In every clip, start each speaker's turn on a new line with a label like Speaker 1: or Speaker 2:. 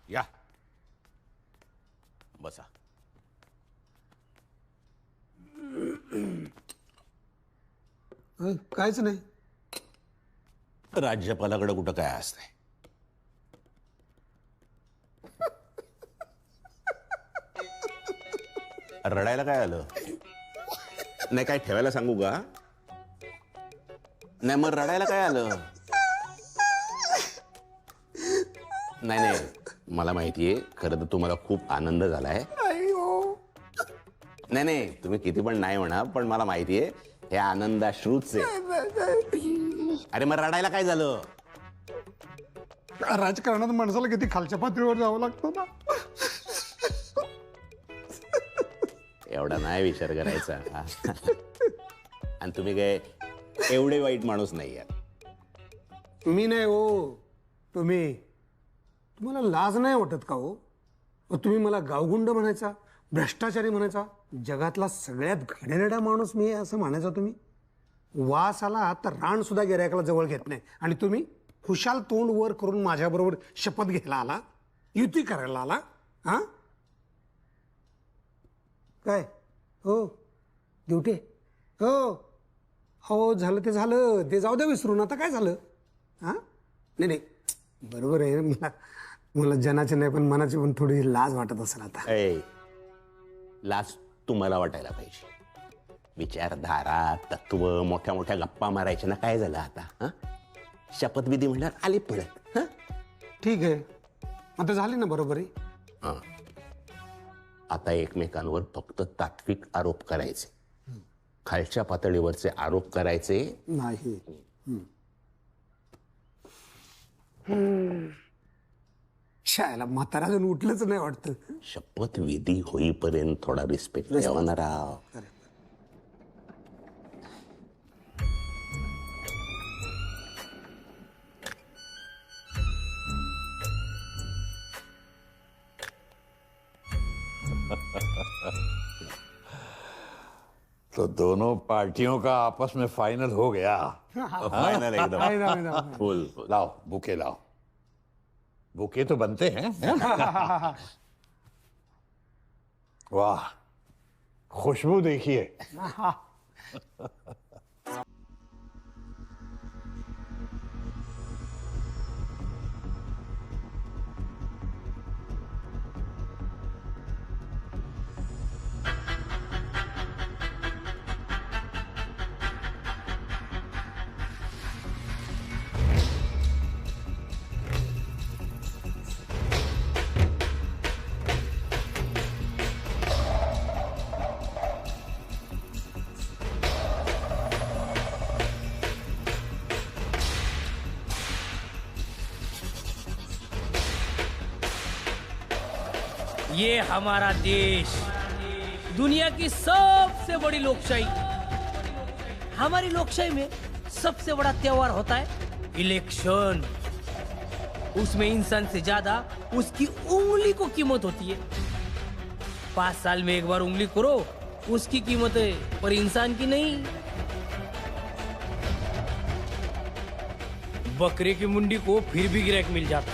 Speaker 1: या बसा.
Speaker 2: कायच नाही.
Speaker 1: राज्यपालाकडे कुठं काय असतंय. रडायला काय आलं? नाही काय ठेवायला सांगू का? नाही मग रडायला काय आलं? नाही नाही मला माहितीये खरं तर तुम्हाला खूप आनंद झालाय. नाही नाही तुम्ही किती पण नाही म्हणा पण मला माहितीये हे आनंदाश्रूच आहे. अरे मग रडायला काय झालं?
Speaker 2: राजकारणात माणसाला किती खालच्या पातळीवर जावं लागतं ना.
Speaker 1: एवढा नाही विचार करायचा. आणि तुम्ही काय एवढे वाईट माणूस नाही आहात.
Speaker 2: मी नाही हो, तुम्हाला लाज नाही वाटत का हो? तुम्ही मला गावगुंड म्हणायचा, भ्रष्टाचारी म्हणायचा, जगातला सगळ्यात घडणारा माणूस मी आहे असं म्हणायचा तुम्ही. वास आला तर रान सुद्धा गिऱ्हाईकाला जवळ घेत नाही आणि तुम्ही खुशाल तोंड वर करून माझ्याबरोबर शपथ घ्यायला आला, युती करायला आला. हा काय हो ड्युटी हो हो झालं ते झालं, ते जाऊ द्या विसरून. आता काय झालं? हा नाही नाही बरोबर आहे. मला जनाची नाही पण मनाची पण थोडी लाज वाटत असेल आता.
Speaker 1: लाज तुम्हाला वाटायला पाहिजे. विचारधारा तत्व मोठ्या मोठ्या गप्पा मारायच्या ना. काय झालं आता? हा शपथविधी म्हणल्यावर आली पडत.
Speaker 2: ठीक आहे आता झाली ना बरोबरी.
Speaker 1: आता एकमेकांवर फक्त तात्विक आरोप करायचे, खालच्या पातळीवरचे आरोप करायचे
Speaker 2: नाही. शाळेला म्हातारा अजून उठलंच नाही वाटतं.
Speaker 1: शपथविधी होईपर्यंत थोडा रिस्पेक्ट ठेवणारा.
Speaker 3: तो दोनों पार्टियों का आपस में फाइनल हो गया.
Speaker 1: फायनल एकदम फुल.
Speaker 3: लाओ बुके लाओ. बुके तो बनते हैं. वाह खुशबू देखिए.
Speaker 4: ये हमारा देश दुनिया की सबसे बड़ी लोकशाही. हमारी लोकशाही में सबसे बड़ा त्योहार होता है इलेक्शन. उसमें इंसान से ज्यादा उसकी उंगली को कीमत होती है. 5 साल में एक बार उंगली करो उसकी कीमत है पर इंसान की नहीं. बकरे की मुंडी को फिर भी गिराक मिल जाता,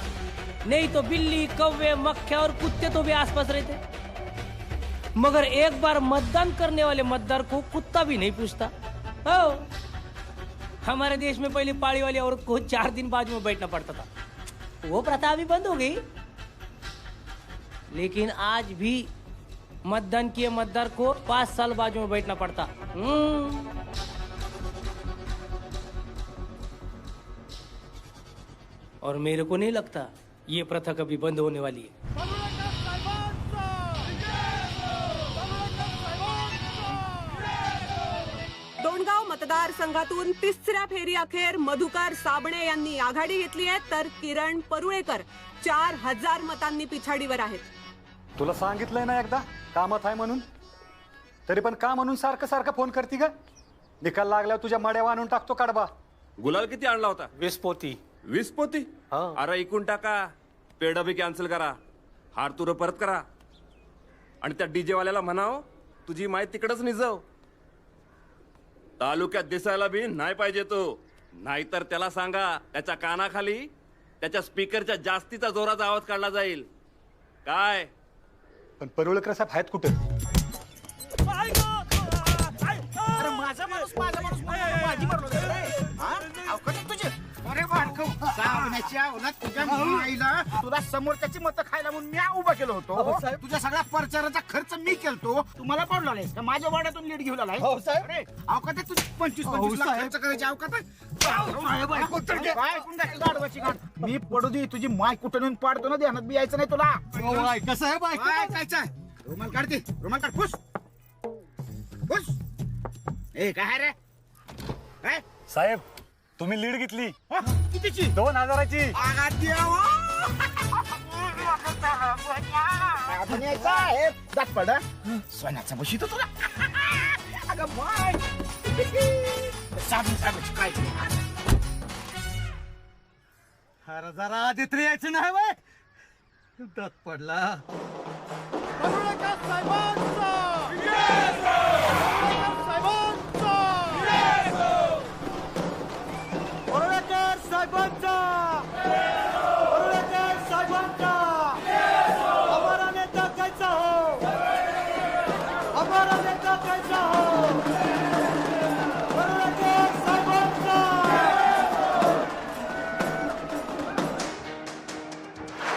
Speaker 4: नहीं तो बिल्ली कौवे मक्खिया और कुत्ते तो भी आसपास रहते. मगर एक बार मतदान करने वाले मतदार को कुत्ता भी नहीं पूछता. हो हमारे देश में पहले पाड़ी वाली औरत को 4 दिन बाजू में बैठना पड़ता था. वो प्रथा अभी बंद हो गई. लेकिन आज भी मतदान किए मतदार को 5 साल बाजू में बैठना पड़ता. और मेरे को नहीं लगता ये प्रथा कभी बंद होने वाली है.
Speaker 5: डोणगाव मतदारसंघातून तिसऱ्या फेरी अखेर मधुकर साबणे यांनी आघाडी घेतली आहे तर किरण परुळेकर 4000 मतांनी पिछाडीवर आहेत.
Speaker 6: तुला सांगितलंय ना एकदा कामात आहे म्हणून, तरी पण का म्हणून सारखं सारखं फोन करती ग? निकाल लागल्यावर तुझ्या मड्या आणून टाकतो कडबा.
Speaker 7: गुलाल किती आणला होता?
Speaker 6: 20 पोती.
Speaker 7: 20 पोती? अरे ऐकून टाका, पेढा बी कॅन्सल करा, हार तुर परत करा आणि त्या डीजे वाल्याला म्हणाव तुझी माय तिकडच निजव. तालुक्यात दिसायला बी नाही पाहिजे तो, नाहीतर त्याला सांगा त्याच्या कानाखाली त्याच्या स्पीकरच्या जास्तीचा जोराचा आवाज काढला जाईल. काय
Speaker 6: पण परुळेकर साहेब आहेत कुठे?
Speaker 8: अरे माझा माणूस माझी तुझे. अरे वाढकव सावण्याच्या उन्हात तुझ्या आईला तुला समोरच्याची मतं खायला म्हणून मी उभा केलं होतो. तुझ्या सगळ्या प्रचाराचा खर्च मी केलतो. तुम्हाला पडला नाहीस का? माझ्या वाड्यातून लीड घेऊन आलाय. अरे अवकात आहे तुझी 25-25 लाख खर्च करायची अवकात आहे. गाढवाची गाठ. मी पडू दे तुझी माय कुठं नेऊन पाडतो ना ध्यानात बी यायचं नाही तुला.
Speaker 2: कसं आहे बाय
Speaker 8: काय रुमाल काढते. रुमाल काढ. फुस फुस. ए काय रे काय
Speaker 6: साहेब तुम्ही लीड घेतली
Speaker 8: कितीची?
Speaker 6: 2000ची.
Speaker 8: सोन्याचा बशीतो तुला. अगं माय साबण साबची काय
Speaker 2: अरे जरा आधी तरी यायचं नाही बाय. दात पडला.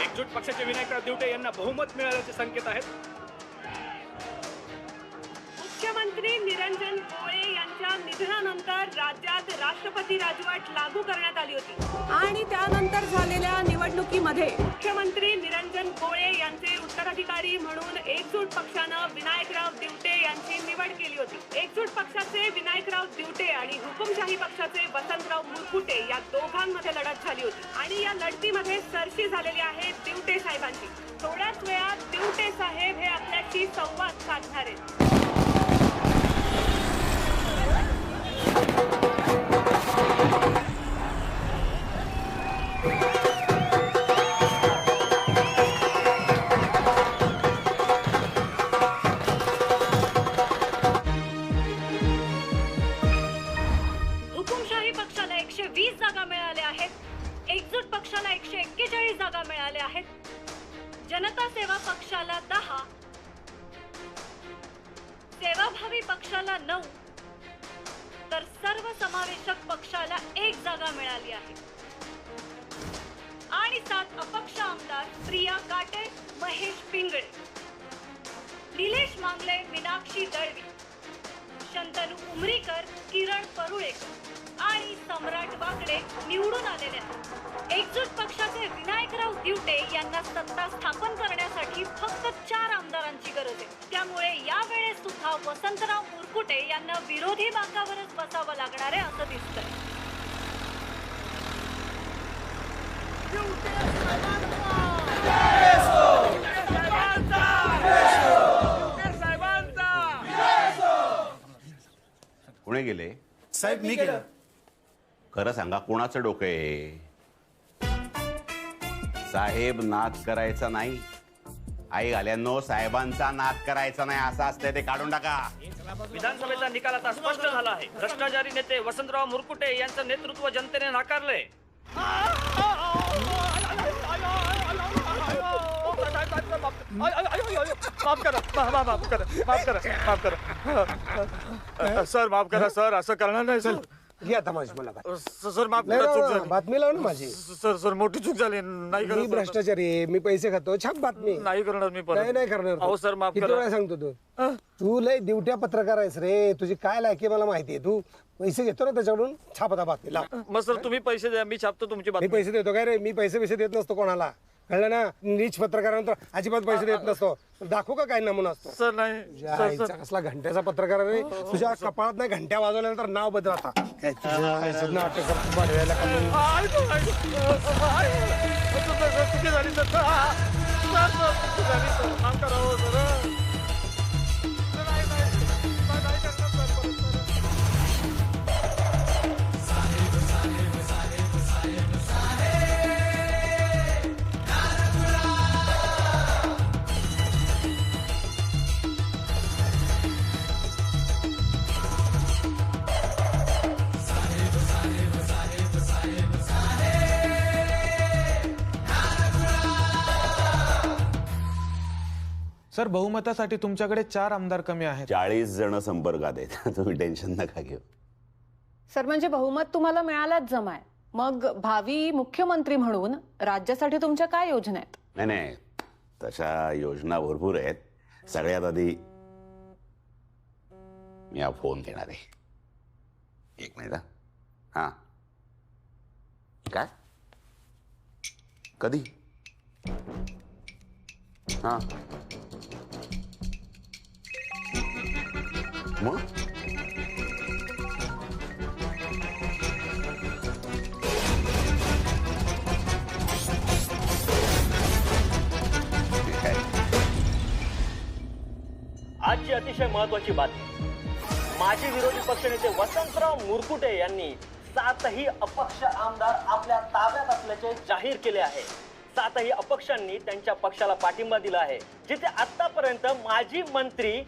Speaker 9: एकजूट पक्षाचे विनायकराव दिवटे यांना बहुमत मिळाल्याचे संकेत आहेत.
Speaker 5: मुख्यमंत्री निरंजन कोळे यांच्या निधनानंतर राज्यात राष्ट्रपती राजवट लागू करण्यात आली होती आणि त्यानंतर झालेल्या निवडणुकीमध्ये मुख्यमंत्री निरंजन कोळे यांचे उत्तराधिकारी म्हणून एकजूट पक्षानं विनायकराव दिवटे यांची निवड केली होती. एकजूट पक्षाचे विनायकराव दिवटे आणि हुकुमशाही पक्षाचे वसंतराव मुरकुटे या दोघांमध्ये लढत झाली होती आणि या लढतीमध्ये सरशी झालेली आहे दिवटे साहेबांची. थोड्याच वेळात दिवटे साहेब हे आपल्याशी संवाद साधणार आहेत.
Speaker 10: हुकुमशाही पक्षाला 120 जागा मिळाल्या आहेत. एकजूट पक्षाला 141 जागा मिळाल्या आहेत. जनता सेवा पक्षाला 10, सेवाभावी पक्षाला 9 तर सर्वसमावेशक पक्षाला 1 जागा मिळाली आहे आणि 7 अपक्ष आमदार प्रिया काटे, महेश पिंगळे, निलेश मांगले, मीनाक्षी दळवी, शंतनू उमरीकर, किरण परुळेकर आणि सम्राट वाकडे निवडून आलेले आहेत. एकजूट पक्षाचे विनायकराव दिवटे यांना सत्ता स्थापन करण्यासाठी फक्त 4 आमदारांची गरज आहे. त्यामुळे यावेळेस सुद्धा वसंतराव मुरकुटे यांना विरोधी बाकावरच बसावं लागणार आहे असं दिसतंय.
Speaker 1: कोणी गेले?
Speaker 6: साहेब मी केलं.
Speaker 1: खरं सांगा कोणाचं डोकं आहे? साहेब नाद करायचा नाही. आई आल्यानो साहेबांचा नाद करायचा नाही असं असतंय ते काढून टाका.
Speaker 9: विधानसभेचा निकाल आता स्पष्ट झाला आहे. भ्रष्टाचारी नेते वसंतराव मुरकुटे यांचं नेतृत्व जनतेने नाकारलंय.
Speaker 6: माफ करा सर. माफ करा सर. असं करणार नाही सर.
Speaker 2: घे आता माझी मला
Speaker 6: सर माफ करा. चूक झाली.
Speaker 2: बातमी लाव ना माझी.
Speaker 6: सर मोठी चूक झाली. नाही
Speaker 2: मी
Speaker 6: करणार
Speaker 2: भ्रष्टाचारी आहे. मी पैसे खातो. छाप बातमी.
Speaker 6: नाही करणार मी परत.
Speaker 2: नाही करणार.
Speaker 6: अहो सर माफ
Speaker 2: किती
Speaker 6: करा.
Speaker 2: वेळा सांगतो तू लय दिवट्या पत्रकार आहेस रे. तुझी काय लायकी मला माहितीये. तू पैसे घेतो ना त्याच्याकडून छापता बातमी लाव.
Speaker 9: मग सर तुम्ही पैसे द्या, मी छापतो तुमची
Speaker 2: मी
Speaker 9: बातमी.
Speaker 2: पैसे देतो काय रे? मी पैसे देत नसतो कोणाला. कळलं ना? नीच पत्रकारानंतर अजिबात पैसे देत नसतो. दाखवू का काय नमुना असतो?
Speaker 9: सर नाही
Speaker 2: तुझ्या
Speaker 9: सर,
Speaker 2: आईचा कसला घंट्याचा पत्रकार आहे रे. तुझ्या कपाळात नाही घंट्या वाजवल्यानंतर नाव बदल आता. काय तुझ्या आईचं नाटक करतो वाढवायला का म्हणून?
Speaker 9: चुकी झाली सर. चुकी झाली सर. माफ करा हो सर.
Speaker 11: सर बहुमतासाठी तुमच्याकडे 4 आमदार कमी आहेत.
Speaker 1: 40 जण संपर्कात आहेत. तुम्ही टेन्शन नका घेऊ.
Speaker 5: सर म्हणजे बहुमत तुम्हाला मिळालाच जमाय, मग भावी मुख्यमंत्री म्हणून राज्यासाठी तुमच्या काय योजना आहेत?
Speaker 1: नाही, तशा योजना भरपूर आहेत. सगळ्यात आधी मी हा फोन घेणार आहे. 1 मिनिट. हा, काय कधी? हा, मग
Speaker 9: आजची अतिशय महत्वाची बातमी. माजी विरोधी पक्षनेते वसंतराव मुरकुटे यांनी 7ही अपक्ष आमदार आपल्या ताब्यात असल्याचे जाहीर केले आहे. 7ही अपक्षांनी त्यांच्या पक्षाला पाठिंबा दिला आहे. जिथे आतापर्यंत माजी मंत्री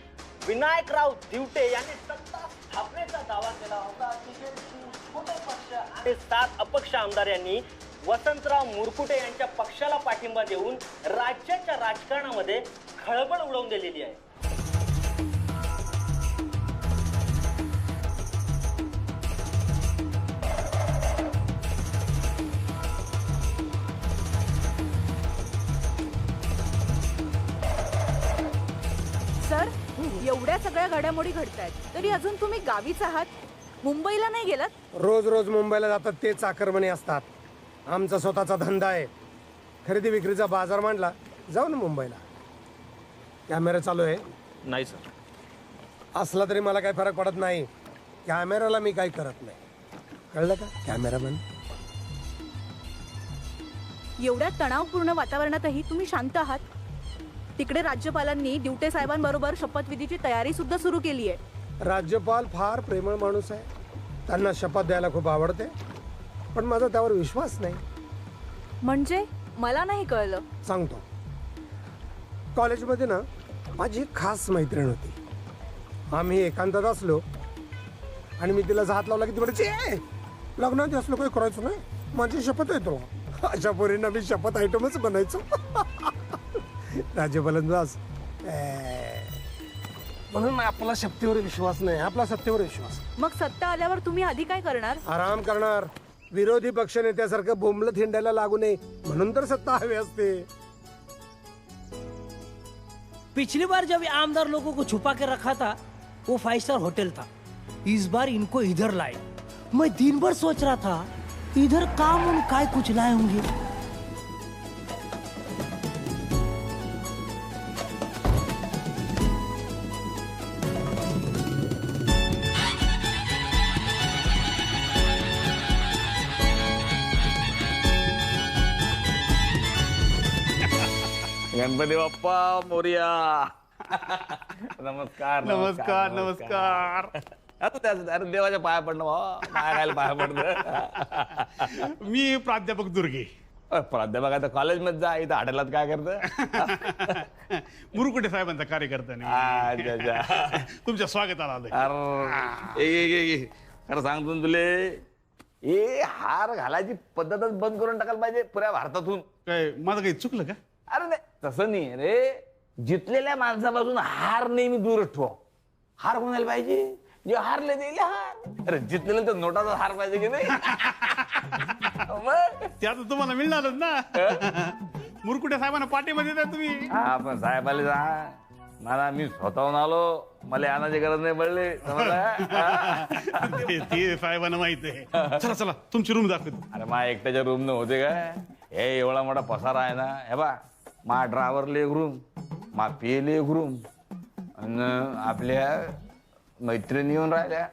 Speaker 9: विनायकराव दिवटे यांनी सत्ता स्थापनेचा दावा केला होता, तिथे छोटे पक्ष आणि 7 अपक्ष आमदार यांनी वसंतराव मुरकुटे यांच्या पक्षाला पाठिंबा देऊन राज्याच्या राजकारणामध्ये खळबळ उडवून दिलेली आहे.
Speaker 10: सर एवढ्या सगळ्या घडामोडी घडतायत तरी अजून तुम्ही गावीच आहात, मुंबईला नाही गेलात?
Speaker 2: रोज रोज मुंबईला जातात तेच आक्रमणे असतात. आमचा स्वतःचा धंदा आहे, खरेदी विक्रीचा बाजार मांडला, जाऊ ना मुंबईला. कॅमेरा चालू आहे?
Speaker 9: नाही सर.
Speaker 2: असला तरी मला काही फरक पडत नाही. कॅमेराला मी काही करत नाही, कळलं का? कॅमेरा बंद.
Speaker 10: एवढ्या तणावपूर्ण वातावरणातही तुम्ही शांत आहात. तिकडे राज्यपालांनी दिवटे साहेबांबरोबर शपथविधीची तयारी सुद्धा सुरू केली आहे.
Speaker 2: राज्यपाल फार प्रेमळ माणूस आहे, त्यांना शपथ द्यायला खूप आवडते, पण माझा त्यावर विश्वास नाही.
Speaker 10: म्हणजे मला नाही कळलं.
Speaker 2: सांगतो. कॉलेजमध्ये ना माझी एक खास मैत्रीण होती. आम्ही एकांतात असलो आणि मी तिला हात लावला की ती म्हणायची, लग्नात असलो काही करायचं नाही, माझी शपथ आहे तुला. अशा पोरींना मी शपथ आयटमच बनायचो. राज्यपालांचाच म्हणून आपला शक्तीवर विश्वास नाही, आपला सत्तेवर विश्वास.
Speaker 10: मग सत्ता आल्यावर तुम्ही आधी काय करणार?
Speaker 2: आराम करणार. विरोधी पक्ष नेत्यासारखं बोंबलत हिंडायला लागू नये म्हणून तर सत्ता हवी असते.
Speaker 4: पिछली बार जब ये आमदार लोगों को छुपा के रखा था वो 5 स्टार होटल था. इस बार इनको इधर लाए. मैं दिन भर सोच रहा था इधर काम उन काय कुछ लाए होंगे.
Speaker 3: गणपती बाप्पा मोरया. नमस्कार
Speaker 6: नमस्कार नमस्कार.
Speaker 3: आता त्याच अरे देवाच्या पाया पडणं भावा, पाया खायला पाया पडतं.
Speaker 6: मी प्राध्यापक दुर्गे.
Speaker 3: प्राध्यापक आता कॉलेजमध्ये जा, इथं हॉटेलात काय करतं?
Speaker 6: मुरकुटे साहेबांचा कार्यकर्ता.
Speaker 3: अच्छा.
Speaker 6: तुमच्या स्वागताला आलोय.
Speaker 3: अरे खरं सांगतो ना तुले, हे हार घालायची पद्धतच बंद करून टाकायला पाहिजे पुऱ्या भारतातून.
Speaker 6: काय माझं काही चुकलं का?
Speaker 3: अरे नाही तसं नाही रे. जितलेल्या माणसापासून हार नेहमी दूरच ठेवा. हार कोणाला पाहिजे? जे हारले दिले हार. अरे जितलेलं तर नोटाचा हार पाहिजे की नाही?
Speaker 6: त्यात तुम्हाला मिळणारच ना. मुरकुटे साहेबांना पाठीमध्ये देता तुम्ही.
Speaker 3: हा पण साहेबाला जा मला, मी स्वतःहून आलो, मला आणायची गरज नाही पडली.
Speaker 6: ते साहेबांना माहित आहे. चला चला तुमची रूम दाखवतो.
Speaker 3: अरे मा एकट्याच्या रूम न होते काय? हे एवढा मोठा पसारा आहे ना. हे बा मा ड्रायव्हरला एक रूम, मा पियला एक रूम, आणि आपल्या मैत्रिणी येऊन राहिल्या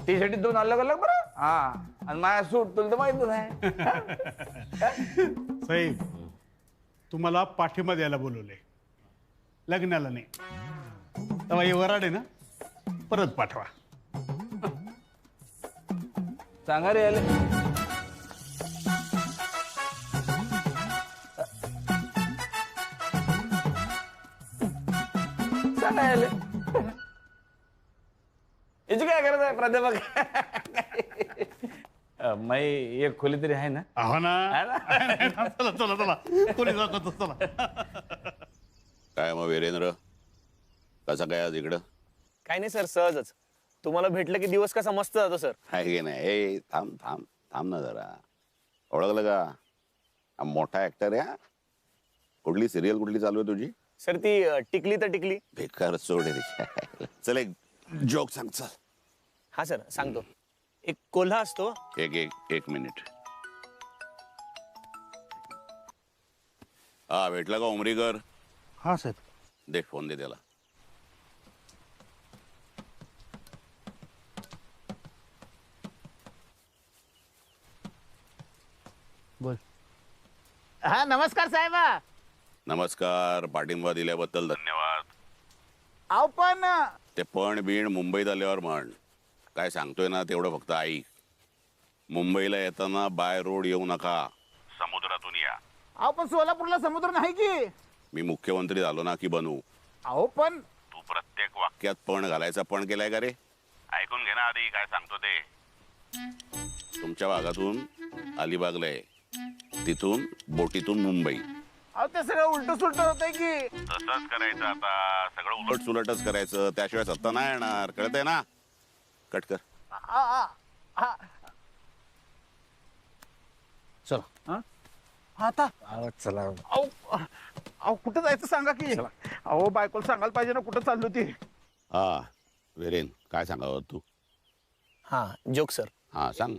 Speaker 3: टी शर्टी 2 अलग अलग बरं. हा आणि माझ्या सूट तुला तर माहितच आहे.
Speaker 6: साहेब तुम्हाला पाठिंबा द्यायला बोलवले, लग्नाला नाही. तेव्हा हे वराड आहे ना, परत पाठवा.
Speaker 3: सांगा रे याले. सांगा याले. याची काय करत आहे प्राध्यापक? मी एक खोली तरी आहे ना?
Speaker 6: हो ना. चला चला चला खोली दाखवतो चला.
Speaker 1: काय मग वीरेंद्र, कसं काय आज इकडं?
Speaker 12: काय नाही सर, सहजच. तुम्हाला भेटलं की दिवस कसा मस्त जातो सर.
Speaker 1: आहे की नाही? ए थांब थांब थांब ना जरा. ओळखलं का? हा मोठा ऍक्टर आहे. कुठली सिरियल कुठली चालू आहे तुझी?
Speaker 12: सर ती टिकली तर टिकली.
Speaker 1: बेकार सोड आहे तिच्या. चल एक जोक सांग चल.
Speaker 12: हा सर सांगतो. एक कोल्हा असतो.
Speaker 1: एक मिनिट. हा भेटला का उमरीकर?
Speaker 2: हा सर.
Speaker 1: दे फोन दे त्याला.
Speaker 2: बोल.
Speaker 8: हा नमस्कार साहेबा.
Speaker 1: नमस्कार. पाठिंबा दिल्याबद्दल धन्यवाद.
Speaker 8: अहो पण
Speaker 1: ते पण बीण मुंबईत आल्यावर म्हण. काय सांगतोय ना तेवढं फक्त ऐक. मुंबईला येताना बाय रोड येऊ नका, समुद्रातून या.
Speaker 8: अहो पण सोलापूरला समुद्र नाही की.
Speaker 1: मी मुख्यमंत्री झालो ना की बनू.
Speaker 8: अहो पण
Speaker 1: तू प्रत्येक वाक्यात पण घालायचा पण केलाय का रे? ऐकून घे ना आधी काय सांगतो ते. तुमच्या भागातून अलिबागला आहे, तिथून बोटीतून मुंबई.
Speaker 8: अहो ते सगळं उलट सुलट होतंय की.
Speaker 1: तसंच करायचं आता. सगळं उलट सुलटच करायचं. त्याशिवाय सत्ता नाही येणार. कळतंय ना? कट कर.
Speaker 2: चला
Speaker 8: आता
Speaker 2: चला.
Speaker 8: अहो कुठं जायचं सांगा की. अहो बायकोला सांगायला पाहिजे ना कुठं चाललो ती.
Speaker 1: हा वीरेन, काय सांगावं तू?
Speaker 12: हा जोक सर.
Speaker 1: हा सांग.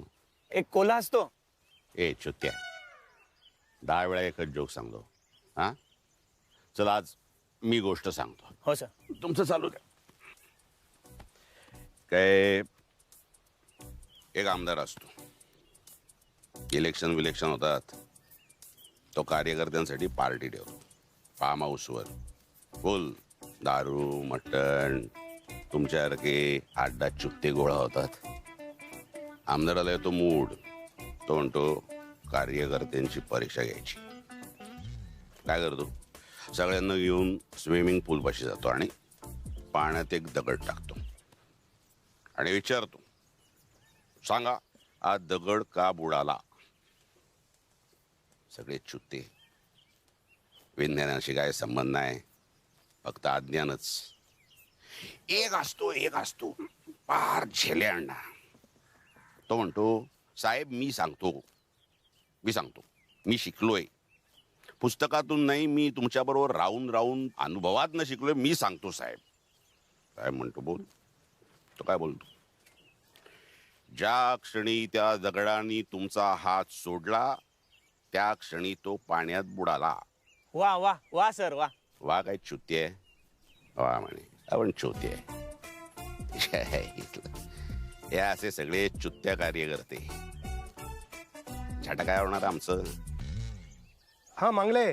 Speaker 12: एक कोल्हा असतो.
Speaker 1: ए चुत्या, 10 वेळा एकच जोक सांगतो. हा चल आज मी गोष्ट सांगतो.
Speaker 12: हो सर.
Speaker 1: तुमचं चालू काय? काय एक आमदार असतो. इलेक्शन होतात. तो कार्यकर्त्यांसाठी पार्टी ठेवतो फार्म हाऊसवर. फुल दारू मटण तुमच्यासारखे 8-10 चुत्ते गोळा होतात. आमदाराला येतो मूड. तो म्हणतो कार्यकर्त्यांची परीक्षा घ्यायची. काय करतो? सगळ्यांना घेऊन स्विमिंग पूलपाशी जातो आणि पाण्यात एक दगड टाकतो आणि विचारतो, सांगा हा दगड का बुडाला? सगळे चुत्ते. विज्ञानाशी काय संबंध नाही, फक्त अज्ञानच. एक असतो फार झेल्यांडा. तो म्हणतो, साहेब मी सांगतो मी शिकलोय. पुस्तकातून नाही, मी तुमच्याबरोबर राहून राहून अनुभवातनं शिकलोय. मी सांगतो साहेब. साहेब म्हणतो बोल. तो काय बोलतो? ज्या क्षणी त्या दगडाने तुमचा हात सोडला त्या क्षणी तो पाण्यात बुडाला.
Speaker 12: वा वा वा सर वा.
Speaker 1: वा काय चुती आहे? वा म्हणे आपण चुती आहे. हे असे सगळे चुत्त्या कार्यकर्ते. छाटा काय होणार आमचं?
Speaker 2: हा मांगले,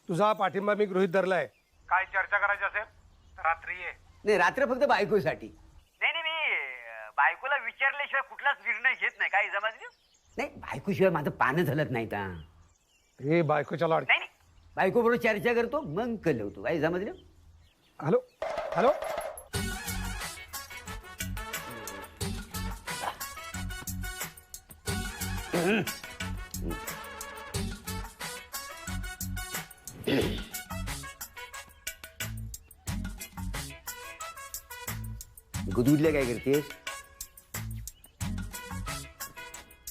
Speaker 2: तुझा पाठिंबा मी गृहीत धरलाय.
Speaker 6: काय चर्चा करायची असेल रात्री ये.
Speaker 13: नाही रात्र फक्त बायकोसाठी.
Speaker 14: नाही नाही मी बायकोला विचारल्याशिवाय कुठलाच निर्णय घेत नाही. काय समजलं?
Speaker 13: नाही बायकोशिवाय माझं पानं झालत नाही का.
Speaker 2: हे बायकोच्या लाड.
Speaker 13: बायको बरोबर चर्चा करतो मग कळवतो. काय समजलं?
Speaker 2: Hello hello.
Speaker 13: गुदगुदल्या काय करतेस?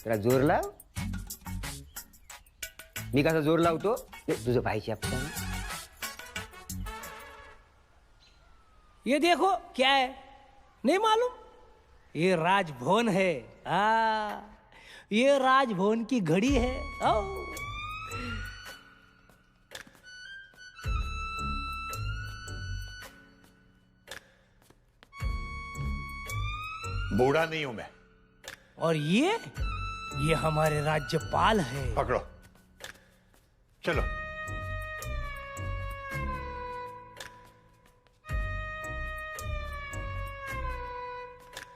Speaker 13: त्याला जोर लाव. मी कसा जोर लावतो तुझं पाहिजे आपल्याला.
Speaker 4: ये देखो क्या है, नहीं मालूम? ये राजभवन है. ये राजभवन की घड़ी है.
Speaker 15: बूढ़ा नहीं हूं मैं.
Speaker 4: और ये हमारे राज्यपाल है.
Speaker 15: पकड़ो चलो.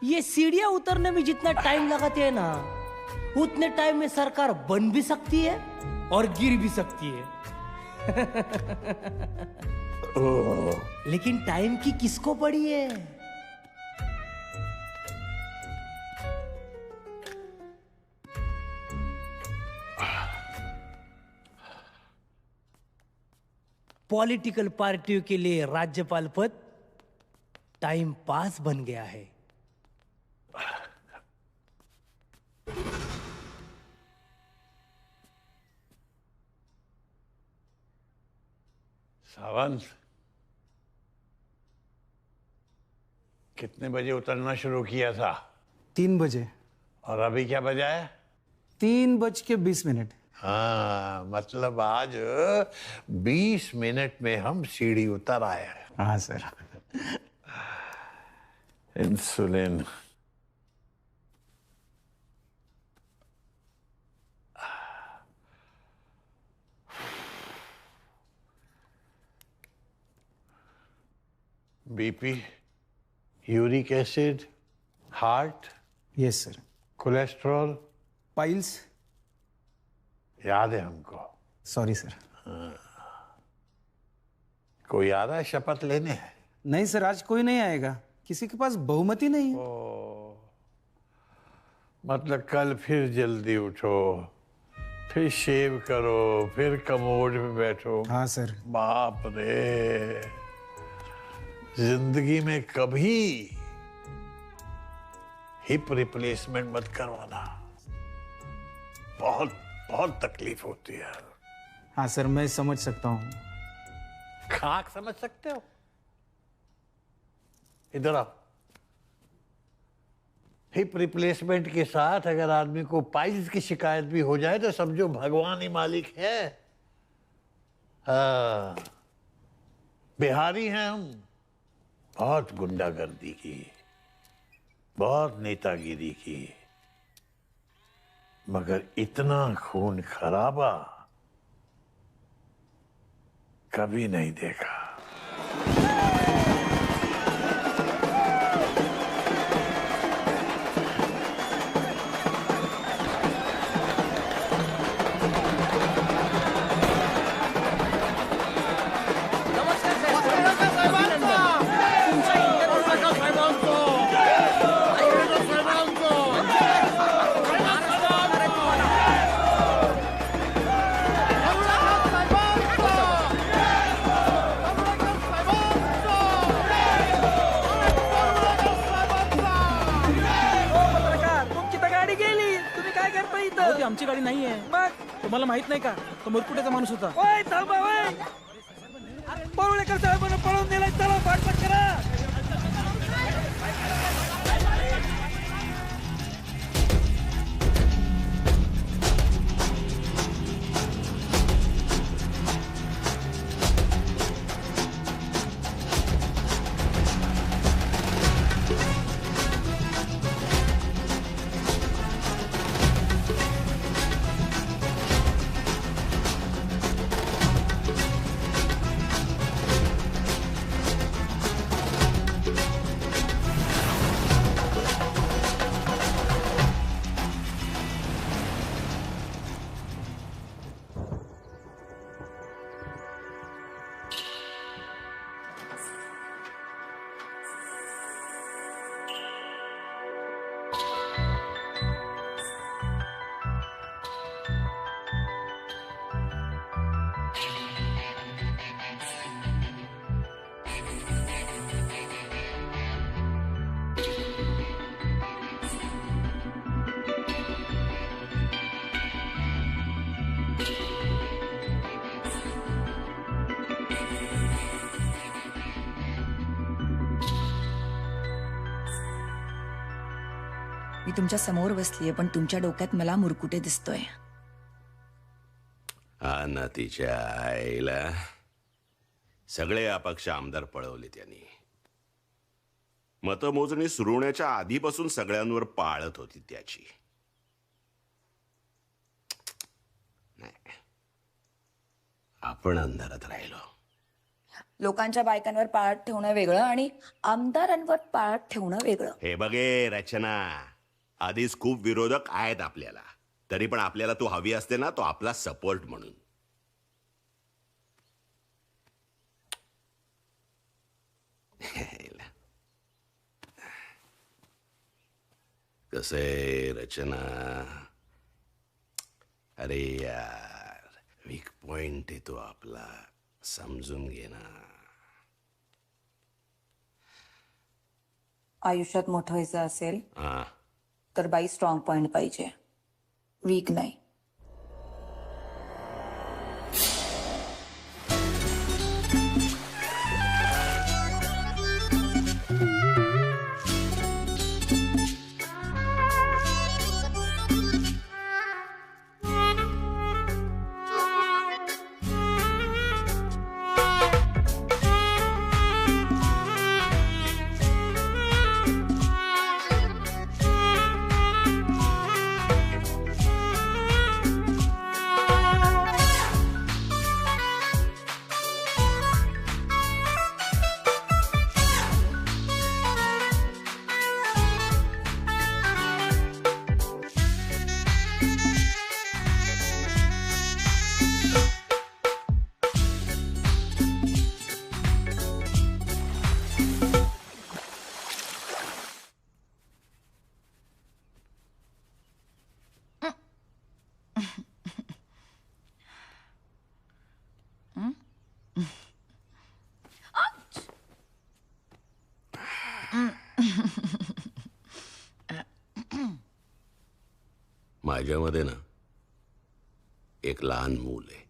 Speaker 4: ये सीढ़ियां उतरने में जितना टाइम लगाते हैं ना, उतने टाइम में सरकार बन भी सकती है और गिर भी सकती है. लेकिन टाइम की किसको पड़ी है? पॉलिटिकल पार्टियों के लिए राज्यपाल पद टाइम पास बन गया है।
Speaker 15: सावंत, कितने बजे उतरना शुरू किया था?
Speaker 6: 3 बजे।
Speaker 15: और अभी क्या बजा है?
Speaker 6: 3:20।
Speaker 15: हाँ, मतलब आज 20 मिनट में हम सीढ़ी उतर आए हैं।
Speaker 6: हाँ sir.
Speaker 15: Insulin. BP, uric acid, heart.
Speaker 6: Yes sir.
Speaker 15: Cholesterol,
Speaker 6: piles.
Speaker 15: याद है हमको।
Speaker 6: Sorry sir.
Speaker 15: कोई आ रहा है शपथ लेने?
Speaker 6: नहीं सर, आज कोई नहीं आएगा, किसी के पास बहुमति नहीं है।
Speaker 15: मतलब कल फिर जल्दी उठो, फिर शेव करो, फिर कमोड में बैठो।
Speaker 6: हाँ सर।
Speaker 15: बाप रे, जिंदगी में कभी हिप रिप्लेसमेंट मत करवाना, बहुत बहुत तकलीफ होती है।
Speaker 6: हाँ सर, मैं समझ सकता हूँ।
Speaker 15: खाक समझ सकते हो? इधर आओ। हिप रिप्लेसमेंट के साथ अगर आदमी को पाइल्स की शिकायत भी हो जाए तो समझो भगवान ही मालिक है। हाँ, बिहारी हैं हम, बहुत गुंडागर्दी की, बहुत नेतागिरी की, मगर इतना खून खराबा कभी नहीं देखा।
Speaker 11: आमची गाडी नाहीये। मग तुम्हाला माहित नाही का, तो मुरकुटेचा माणूस होता।
Speaker 4: ओय थांबा, ओय परुळेकर साहेबांना पळून नेलाय, चला पाठपाठ करा।
Speaker 16: मी तुमच्या समोर बसलीये, पण तुमच्या डोक्यात मला मुरकुटे दिसतोय।
Speaker 1: हा ना, तिच्या आईला सगळे अपक्ष आमदार पळवले त्यांनी। मतमोजणी सुरू होण्याच्या आधीपासून सगळ्यांवर पाळत होती त्याची। नाही, आपण अंधारात राहिलो।
Speaker 16: लोकांच्या बायकांवर पाळत ठेवणं वेगळं आणि आमदारांवर पाळत ठेवणं वेगळं।
Speaker 1: हे बघे रचना, आधीच खूप विरोधक आहेत आपल्याला, तरी पण आपल्याला तू हवी असते ना, तो आपला सपोर्ट म्हणून। कसे रचना, अरे यार वीक पॉइंट आहे तो आपला, समजून घे ना.
Speaker 16: आयुष्यात मोठं व्हायचं असेल
Speaker 1: हा,
Speaker 16: तर बाई स्ट्रॉंग पॉइंट पाहिजे, वीक नाही.
Speaker 1: माझ्यामध्ये ना एक लहान मूल आहे.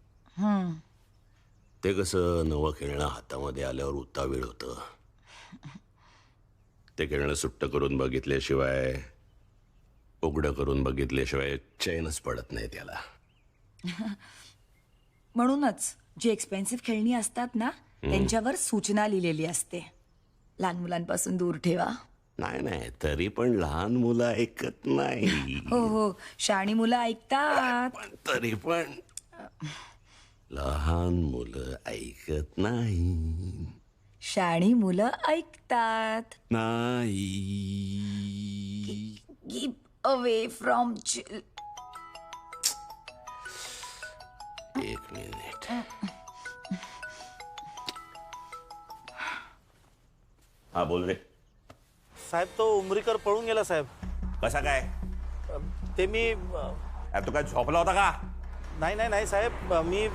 Speaker 1: ते कसं नवं खेळणं हातामध्ये आल्यावर उतावीळ होतं. ते खेळणं सुट्ट करून बघितल्याशिवाय, उघडं करून बघितल्याशिवाय चैनच पडत नाही त्याला.
Speaker 16: म्हणूनच जी एक्सपेन्सिव्ह खेळणी असतात ना त्यांच्यावर सूचना लिहिलेली असते, लहान मुलांपासून दूर ठेवा.
Speaker 1: नाही नाही, तरी पण लहान मुलं ऐकत नाही.
Speaker 16: हो हो, शहाणी मुलं ऐकतात.
Speaker 1: तरी पण लहान मुलं ऐकत नाही.
Speaker 16: शहाणी मुलं ऐकतात.
Speaker 1: नाही.
Speaker 16: Keep away from chill.
Speaker 1: एक मिनिट. हा बोल रे.
Speaker 12: साहेब तो उमरीकर पळून गेला साहेब.
Speaker 1: कसा काय?
Speaker 12: ते मी
Speaker 1: तू काय झोपला होता का?
Speaker 12: नाही नाही नाही साहेब, मी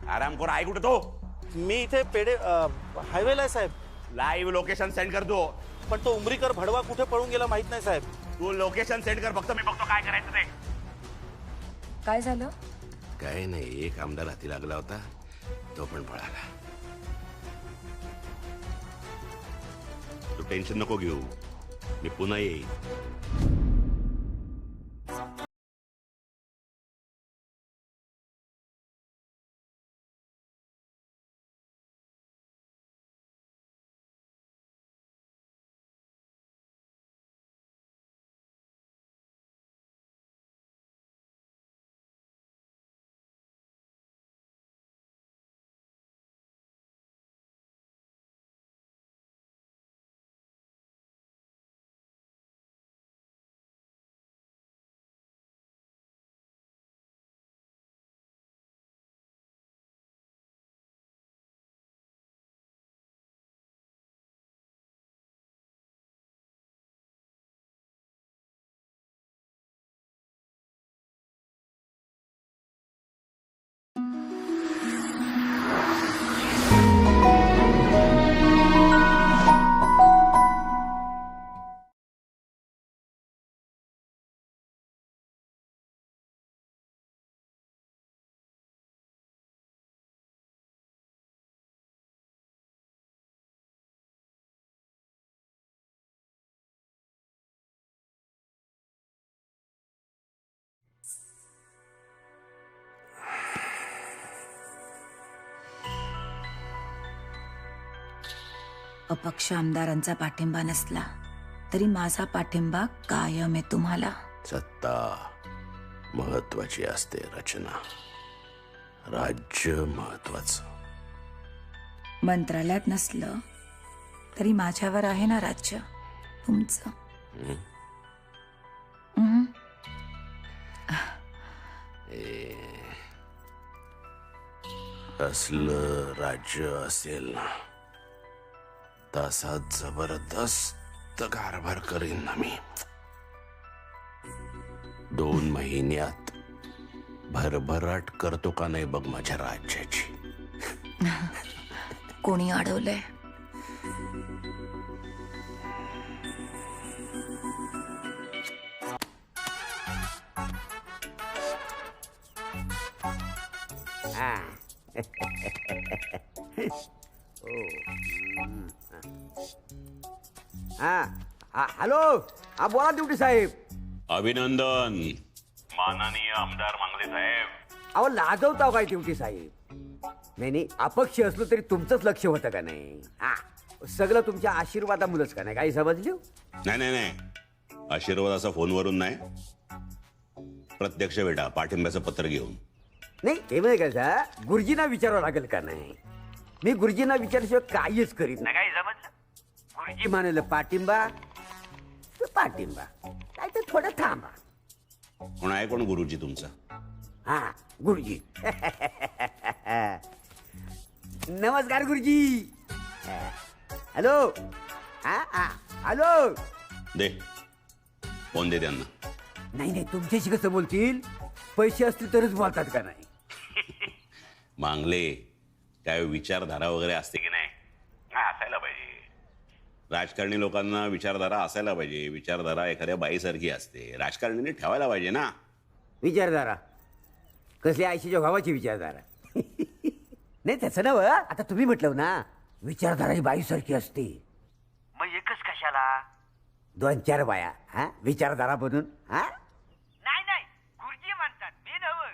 Speaker 1: आराम कर. आहे कुठे तो?
Speaker 12: मी इथे पेडे हायवेला आहे साहेब.
Speaker 1: लाईव्ह लोकेशन सेंड करतो.
Speaker 12: पण तो उमरीकर भडवा कुठे पळून गेला माहित नाही साहेब.
Speaker 1: तू लोकेशन सेंड कर, फक्त मी बघतो काय करायचं ते.
Speaker 16: काय झालं?
Speaker 1: काय नाही, एक आमदार हाती लागला होता, तो पण पळाला. तू टेन्शन नको घेऊ, मी पुन्हा येईन.
Speaker 16: अपक्ष आमदारांचा पाठिंबा नसला तरी माझा पाठिंबा कायम आहे तुम्हाला.
Speaker 1: सत्ता महत्वाची असते रचना, राज्य महत्वाचं.
Speaker 16: मंत्रालयात नसलं तरी माझ्यावर आहे ना राज्य तुमचं.
Speaker 1: असलं राज्य असेल ना, तसा जबरदस्त कारभार करीन ना मी. 2 महिन्यात भरभराट करतो का नाही बघ माझ्या राज्याची.
Speaker 16: कोणी अडवलंय?
Speaker 13: हॅलो, हा बोला ड्युटी साहेब.
Speaker 1: अभिनंदन
Speaker 17: माननीय आमदार मांगले साहेब.
Speaker 13: अहो लाजवता काय ड्युटी साहेब? नाही अपक्ष असलो तरी तुमचंच लक्ष होतं का नाही? सगळं तुमच्या आशीर्वादामुळेच का नाही? काही समजले?
Speaker 1: नाही नाही नाही, आशीर्वादाचा फोनवरून नाही, प्रत्यक्ष भेटा पाठिंब्याचं पत्र घेऊन.
Speaker 13: नाही ते म्हणजे कसं, गुरुजींना विचारावं लागेल का नाही? मी गुरुजींना विचारल्याशिवाय काहीच करीत नाही.
Speaker 14: काय समजलं?
Speaker 13: गुरुजी म्हणाल पाठिंबा तर पाठिंबा, काय तर थोडं थांबा.
Speaker 1: कोण आहे कोण गुरुजी तुमचा?
Speaker 13: हा गुरुजी. नमस्कार गुरुजी. हॅलो. हॅलो.
Speaker 1: दे फोन दे त्यांना.
Speaker 13: नाही तुमच्याशी कसं बोलतील? पैसे असतील तरच बोलतात का नाही?
Speaker 1: मांगले काय विचारधारा वगैरे असते की नाही?
Speaker 17: असायला पाहिजे.
Speaker 1: राजकारणी लोकांना विचारधारा असायला पाहिजे. विचारधारा एखाद्या बाईसारखी असते, राजकारणीने ठेवायला पाहिजे ना.
Speaker 13: विचारधारा कसल्या आयशीच्या भावाची विचारधारा? नाही त्याचं नव. आता तुम्ही म्हटलं ना विचारधारा ही बाईसारखी असते.
Speaker 14: मग एकच कशाला?
Speaker 13: 2-4 बाया विचारधारा बनून.
Speaker 14: नाही नाही, गुरुजी म्हणतात, मी नव.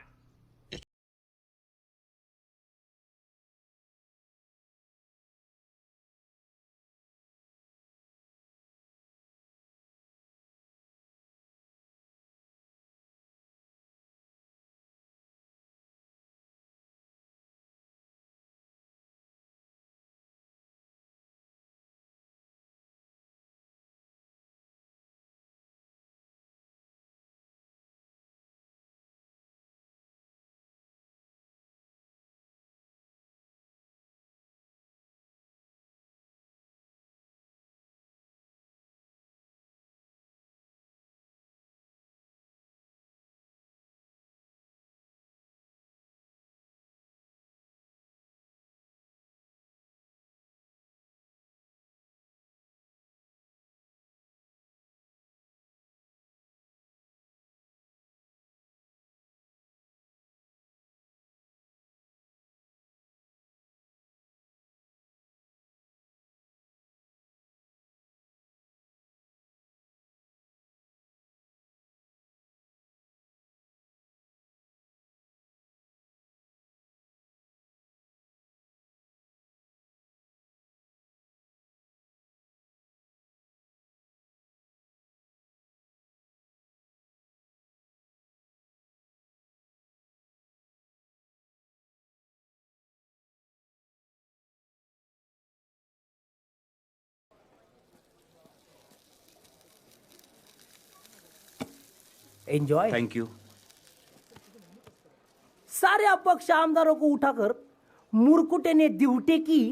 Speaker 4: एंजॉय.
Speaker 7: Thank you.
Speaker 4: सारे अपक्ष आमदारों को उठाकर मुरकुटे ने ड्यूटी की.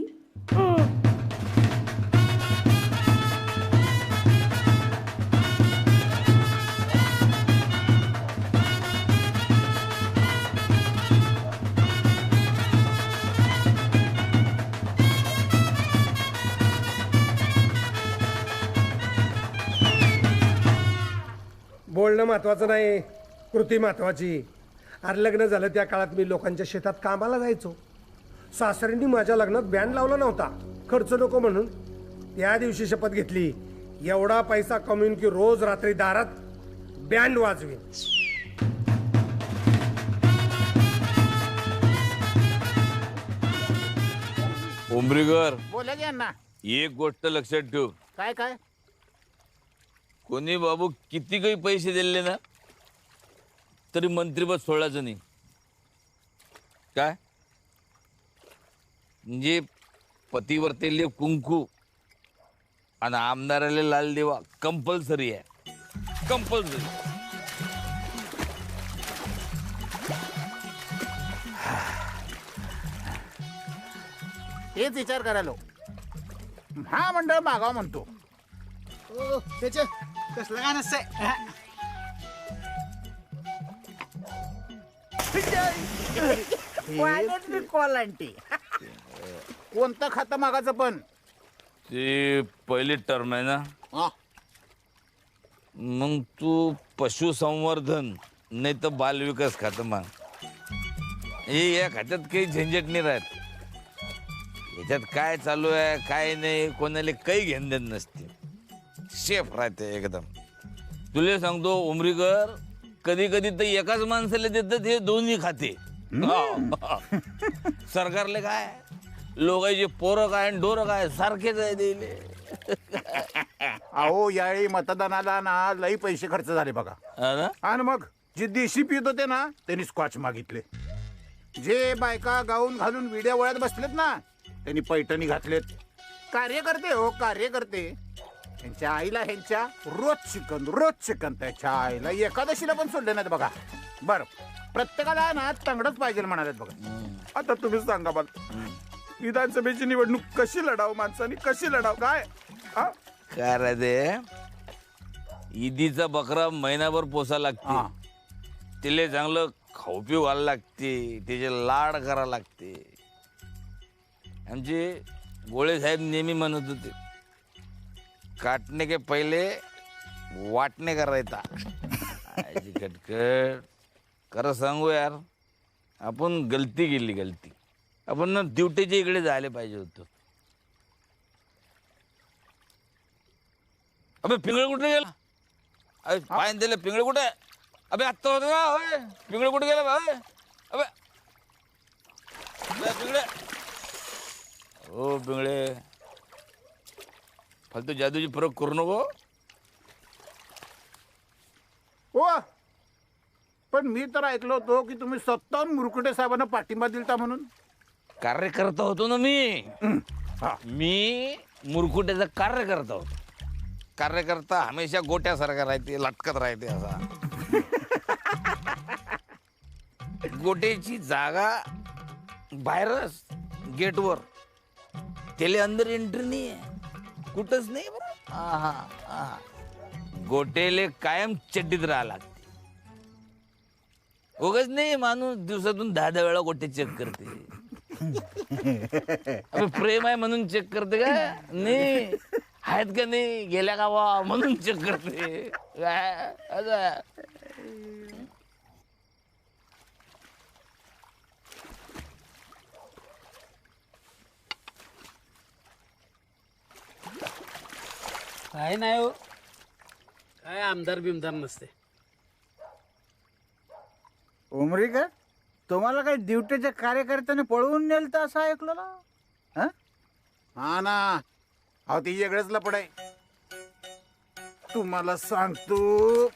Speaker 2: बोलणं महत्वाचं नाही, कृती महत्वाची. अरे लग्न झालं त्या काळात मी लोकांच्या शेतात कामाला जायचो. सासऱ्यांनी माझ्या लग्नात बँड लावला नव्हता, खर्च नको म्हणून. त्या दिवशी शपथ घेतली, एवढा पैसा कमवून की रोज रात्री दारात बँड वाजवीन.
Speaker 3: उमरीकर,
Speaker 8: बोला की अण्णा.
Speaker 3: एक गोष्ट लक्षात ठेव.
Speaker 8: काय काय?
Speaker 3: कोणी बाबू किती काही पैसे दिले ना तरी मंत्रीपद सोडायचं नाही. काय म्हणजे पतिवर्तेले कुंकू आणि आमदाराले लाल देवा कंपल्सरी आहे. कंपल्सरी.
Speaker 8: हेच विचार करायलो. महामंडळ मागाव म्हणतो. त्याचे कसलं काय नसतंय. कोलांटी. कोणतं खातं मागायचं पण?
Speaker 3: ती पहिली टर्म आहे ना.
Speaker 8: हा.
Speaker 3: मग तू पशुसंवर्धन नाही तर बालविकास खातं माग. हे या खात्यात काही झंझट नाही राहत. याच्यात काय चालू आहे काय नाही कोणाला काही घेणं देत नसते. शेफ राहते एकदम. तुला सांगतो उमरीकर, कधी कधी तर एकाच माणसाला देतात हे दोन्ही खाते. सरकारले काय लोकांचे पोरं काय आणि डोरं काय सारखेच आहे दिले.
Speaker 8: अहो यावेळी मतदानाला ना लई पैसे खर्च झाले बघा. आणि मग जे देशी पित होते ना त्यांनी स्कॉच मागितले. जे बायका गाऊन घालून विड्या वळ्यात बसलेत ना त्यांनी पैठणी घातलेत. कार्यकर्ते हो कार्यकर्ते. त्यांच्या आईला ह्यांच्या रोज चिकन त्याच्या आईला एकादशीला पण सोडले नाहीत बघा. बर प्रत्येकाला ना तंगडच पाहिजे म्हणाले बघा. आता तुम्ही सांगा मला विधानसभेची निवडणूक कशी लढाव माणसानी कशी लढाव काय?
Speaker 3: काय राहते ईदीचा बकरा महिनाभर पोसा लागते. तिले चांगलं खाऊ पिऊ घालायला लागते. त्याचे लाड करा लागते. आमचे गोळे साहेब नेहमी म्हणत होते काटने के पहिले वाटणे का रहता. कटकट खरं सांगू यार आपण गलती केली. आपण ना ड्युटीच्या इकडे जायला पाहिजे होतं. अबे पिंगळ कुठे गेला? अबे पाय दिले पिंगळ कुठे? अबे आत्ता होतं ना. होय पिंगळ कुठे गेला भाई? अबे पिंगळे हो पिंगळे फालतू जादूची फरक करू नको.
Speaker 8: हो पण मी तर ऐकलं होतो की तुम्ही स्वतःहून मुरकुटे साहेबांना पाठिंबा दिलता म्हणून.
Speaker 3: कार्यकर्ता होतो ना मी मुरकुट्याचा कार्यकर्ता होतो. कार्यकर्ता हमेशा गोट्यासारखा राहते लटकत राहते असा. गोट्याची जागा बाहेरच गेटवर. त्याला अंदर एंट्री नाही आहे कुठंच नाही बरं. गोटेले कायम चड्डीत राहा लागते. उगाच नाही माणूस दिवसातून 10 वेळा गोटे चेक करते. अबे प्रेम आहे म्हणून चेक करते का? नाही आहेत का नाही गेल्या का वा म्हणून चेक करते काय असं.
Speaker 18: काय नाही हो काय आमदार बिमदार नसते.
Speaker 8: उमरीकर तुम्हाला काही ड्युटीच्या कार्यकर्त्याने पळवून नेल तर असं ऐकलं ना. हा ना अहो ती वेगळंच लपड आहे. तुम्हाला सांगतो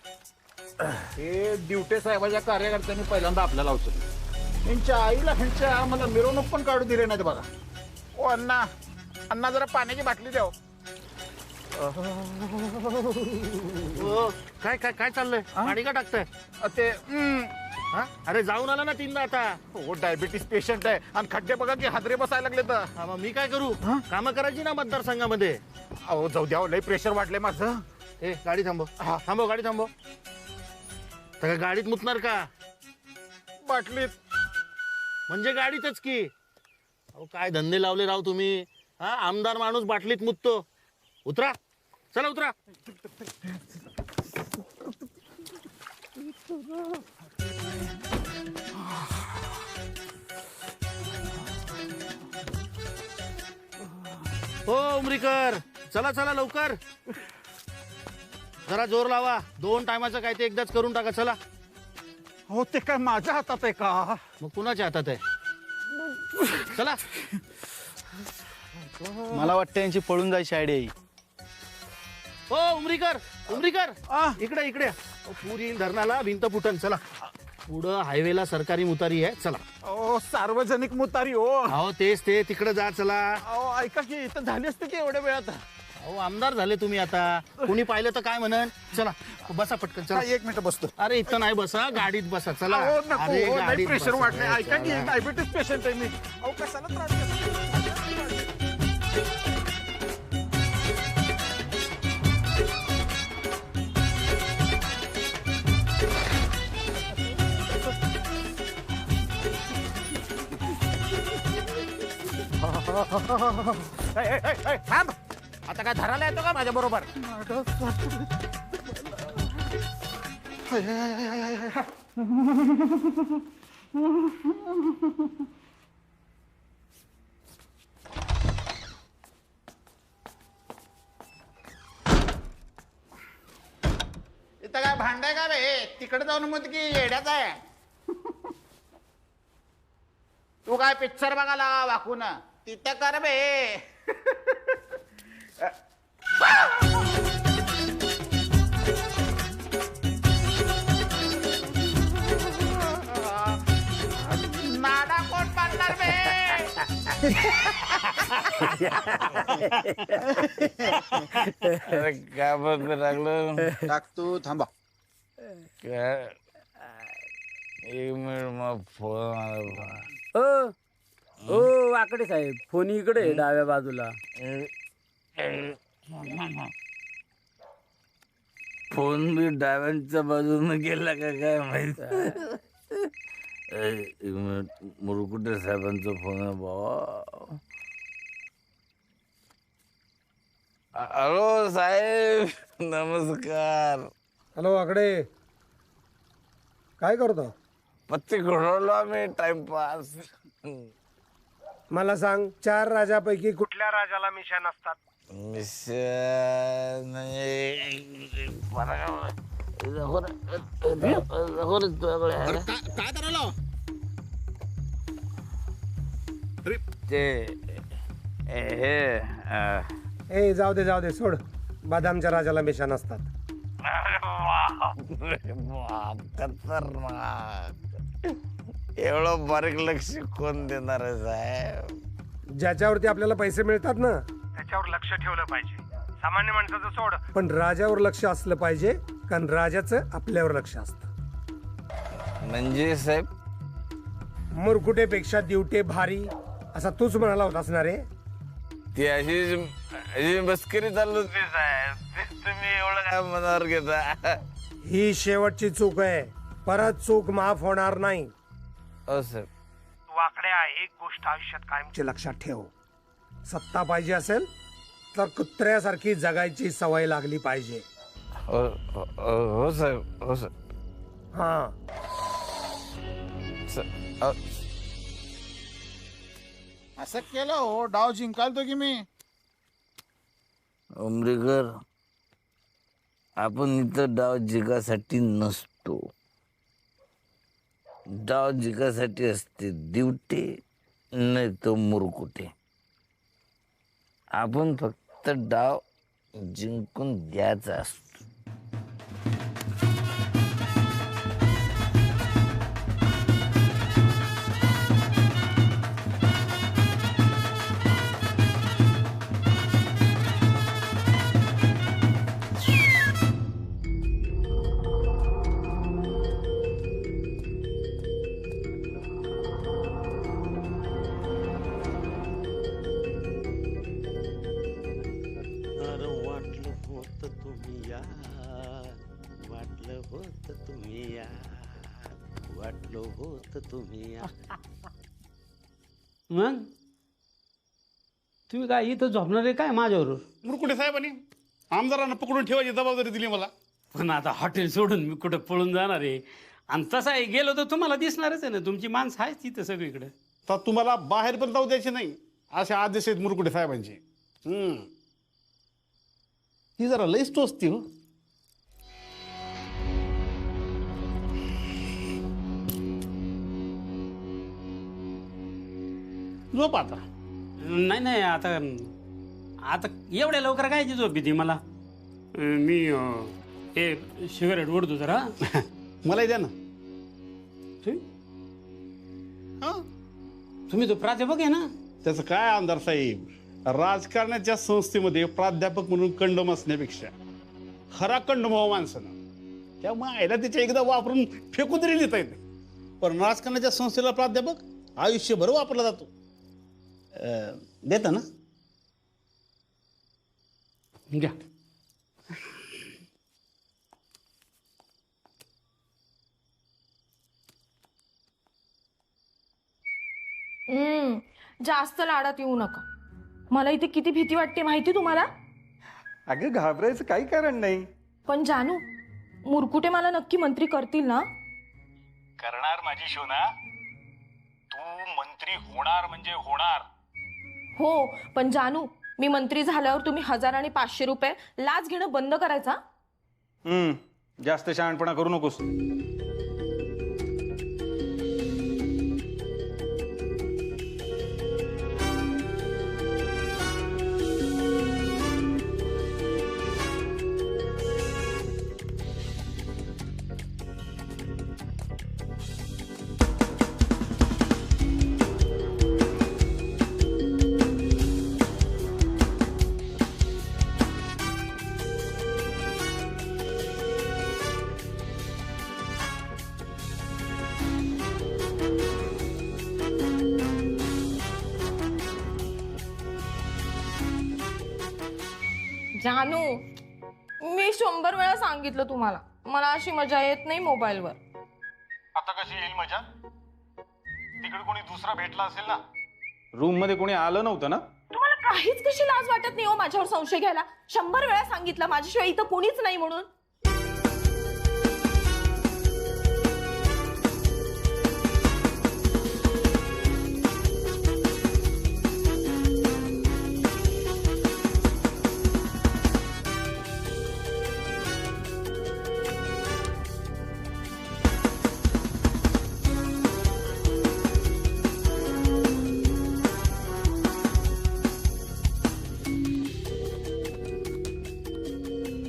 Speaker 8: हे ड्युटी साहेबाच्या कार्यकर्त्यांनी पहिल्यांदा आपल्याला उचललं. त्यांच्या आईला ह्यांच्या आम्हाला मिरवणूक पण काढू दिले नाहीत बघा. ओ अण्णा अण्णा जरा पाण्याची बाटली द्या.
Speaker 18: काय काय काय चाललंय? पाणी का टाकताय?
Speaker 8: ते
Speaker 18: अरे जाऊन आला ना 3दा आता.
Speaker 8: हो डायबिटीस पेशंट आहे आणि खड्डे बघा की हादरे बसायला लागले तर.
Speaker 18: मग मी काय करू? कामं करायची ना मतदारसंघामध्ये.
Speaker 8: अहो जाऊ द्या लय प्रेशर वाटलंय माझं.
Speaker 18: ए गाडी थांबव. थांबव गाडी थांबव. तर गाडीत मुतणार का?
Speaker 8: बाटलीत
Speaker 18: म्हणजे गाडीतच की. अहो काय धंदे लावले राव तुम्ही. आमदार माणूस बाटलीत मुततो. उतरा चला उतरा. हो उमरीकर चला चला लवकर. जरा जोर लावा. 2 टायमाचं काय ते एकदाच करून टाका चला.
Speaker 8: हो ते काय माझ्या हातात आहे का?
Speaker 18: मग कुणाच्या हातात आहे? चला.
Speaker 12: मला वाटतं यांची पळून जायची आयडिया आहे.
Speaker 18: हो उमरीकर उमरीकर इकडे इकडे. पुरी धरणाला भिंत फुटन. चला पुढं हायवेला सरकारी मुतारी आहे चला.
Speaker 8: ओ सार्वजनिक मुतारी हो.
Speaker 18: अहो तेच ते तिकडे जा चला.
Speaker 8: अहो ऐका की इथं झाली असते की एवढ्या वेळात.
Speaker 18: अहो आमदार झाले तुम्ही आता. कुणी पाहिलं तर काय म्हणन. चला बसा पटकन चला.
Speaker 8: 1 मिनिट बसतो.
Speaker 18: अरे इथं नाही बसा गाडीत बसा चला.
Speaker 8: अरे गाडीत प्रेशर वाटले. ऐका की डायबिटीस पेशंट आहे मी. अहो कशाला त्रास देता? थांब आता काय धरायला येतो का माझ्या बरोबर? इथं काय भांडाय का रे? तिकडे जाऊन मग की येड्याच आहे. तू काय पिक्चर बघायला वाकून तिथं कर बे. नाडा कोण पाडणार बे?
Speaker 3: अरे काय बघ लागलं
Speaker 8: टाक तू थांबा.
Speaker 3: काय एक मिनिट मग फोन आला.
Speaker 19: ओ वाकडे साहेब, फोन इकडे आहे, डाव्या बाजूला.
Speaker 3: फोन बी डाव्यांच्या बाजूने गेला का काय माहित. मुरकुटे साहेबांचा फोन आहे बाबा. हॅलो साहेब, नमस्कार.
Speaker 2: हॅलो आकडे, काय करतो?
Speaker 3: पत्ते घडवलो आम्ही टाइमपास.
Speaker 2: मला सांग, 4 राजापैकी कुठल्या राजाला मिशन असतात?
Speaker 3: मिशन
Speaker 8: काय करायला?
Speaker 2: ए जाऊ दे सोड. बदामच्या राजाला मिशन असतात.
Speaker 3: खतरनाक. एवढं बारीक लक्ष कोण देणार आहे साहेब?
Speaker 2: ज्याच्यावरती आपल्याला पैसे मिळतात ना, त्याच्यावर लक्ष ठेवलं पाहिजे. सामान्य माणसाचं सोड, पण राजावर लक्ष असलं पाहिजे, कारण राजाचं आपल्यावर लक्ष असतं.
Speaker 3: म्हणजे साहेब,
Speaker 2: मुरकुटेपेक्षा दिवटे भारी असा तूच म्हणाला होतास ना रे?
Speaker 3: ती अशी मस्करी चालू होती साहेब. तुम्ही एवढं काय मनावर घेता?
Speaker 2: ही शेवटची चूक आहे, परत चूक माफ होणार नाही.
Speaker 3: साहेब,
Speaker 2: वाकड्या, एक गोष्ट आयुष्यात कायमची लक्षात ठेव. सत्ता पाहिजे असेल तर कुत्र्यासारखी जगायची सवय लागली पाहिजे.
Speaker 3: हो साहेब, हो साहेब.
Speaker 2: हा,
Speaker 8: असं केलं हो, डाव जिंकालतो की मी.
Speaker 3: उमरीकर, आपण इथं डाव जिंकासाठी नसतो. डाव जिंकासाठी असते दिवटे, नाही तो मुरकुटे. आपण फक्त डाव जिंकून द्यायचा असतो.
Speaker 19: मग तुम्ही काय इथं झोपणार आहे काय माझ्याबरोबर?
Speaker 18: मुरकुटे साहेबांनी आमदारांना पकडून ठेवायची जबाबदारी दिली मला.
Speaker 19: पण आता हॉटेल सोडून मी कुठं पळून जाणार आहे? आणि तसं आहे, गेलो तर तुम्हाला दिसणारच आहे ना, तुमची माणसं आहेच तिथं सगळीकडे.
Speaker 18: तर तुम्हाला बाहेर पण जाऊ द्यायचे नाही असे आदेश आहेत मुरकुटे साहेबांचे. ही जरा लईच टोचती हो. झोप आता.
Speaker 19: नाही आता आता एवढ्या लवकर काय झोप येते मला? मी हे सिगारेट ओढतो जरा.
Speaker 18: मलाही द्या ना.
Speaker 19: तुम्ही तो प्राध्यापक आहे ना?
Speaker 18: त्याचं काय आमदार साहेब, राजकारणाच्या संस्थेमध्ये प्राध्यापक म्हणून कंडम असण्यापेक्षा खरा कंडम व्हावा माणसानं. त्या मायला त्याच्या एकदा वापरून फेकून तरी लिहिता येते. पण राजकारणाच्या संस्थेला प्राध्यापक आयुष्यभर वापरला जातो. देता ना?
Speaker 19: घ्या.
Speaker 20: जास्त लाडात येऊ नका. मला इथे किती भीती वाटते माहिती तुम्हाला?
Speaker 6: अगं घाबरायचं काही कारण नाही.
Speaker 20: पण जानू, मुरकुटे मला नक्की मंत्री करतील ना?
Speaker 6: करणार माझी शोना. तू मंत्री होणार म्हणजे होणार.
Speaker 20: हो, पण जानू, मी मंत्री झाल्यावर तुम्ही 1000 आणि 500 रुपये लाच घेणं बंद करायचा.
Speaker 6: जास्त शहाणपणा करू नकोस.
Speaker 20: जानू, मी 100 वेळा सांगितलं तुम्हाला, मला अशी मजा येत नाही मोबाईलवर.
Speaker 6: आता कशी येईल मजा? तिकडे कोणी दुसरा भेटला असेल ना. रूम मध्ये कोणी आलं नव्हतं ना?
Speaker 20: तुम्हाला काहीच कशी लाज वाटत नाही हो माझ्यावर संशय घ्यायला? 100 वेळा सांगितलं माझ्याशिवाय इथं कोणीच नाही म्हणून.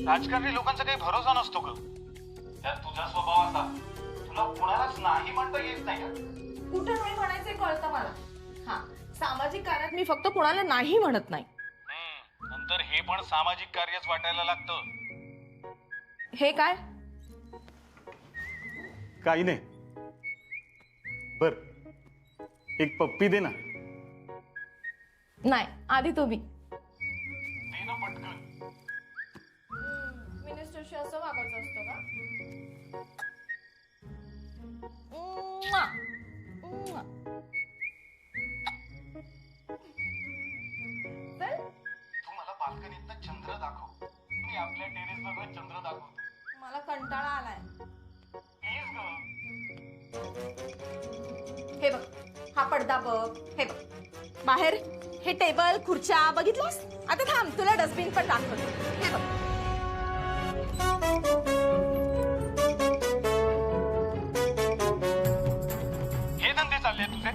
Speaker 6: राजकारणी लोकांचा काही भरोसा नसतो ग. त्यात तुझा स्वभाव असा, तुला कोणालाच नाही म्हणता येत नाही.
Speaker 20: कुठं नाही म्हणायचे कळतं मला. हा, सामाजिक कार्यात मी फक्त कोणाला नाही म्हणत नाही.
Speaker 6: नंतर हे पण सामाजिक कार्यच वाटायला लागतं.
Speaker 20: हे काय?
Speaker 6: काही नाही. बर, एक पप्पी दे ना.
Speaker 20: नाही, आधी तुम्ही.
Speaker 6: दे ना पटकन.
Speaker 20: मिनिस्टरशी असं वागायचं असतं का? म्वा! म्वा! चल.
Speaker 6: तू मला बाल्कनीतनं चंद्र दाखव. मी आपल्या टेरेसवर चंद्र दाखवतो.
Speaker 20: मला कंटाळा आलाय.
Speaker 6: प्लीज ग.
Speaker 20: हे बघ, हा पडदा बघ. हे बघ, बाहेर हे टेबल खुर्च्या बघितलंस? आता थांब, तुला डस्टबिन पण दाखवतो. हे बघ.
Speaker 6: हे धंदे चालले तुझे?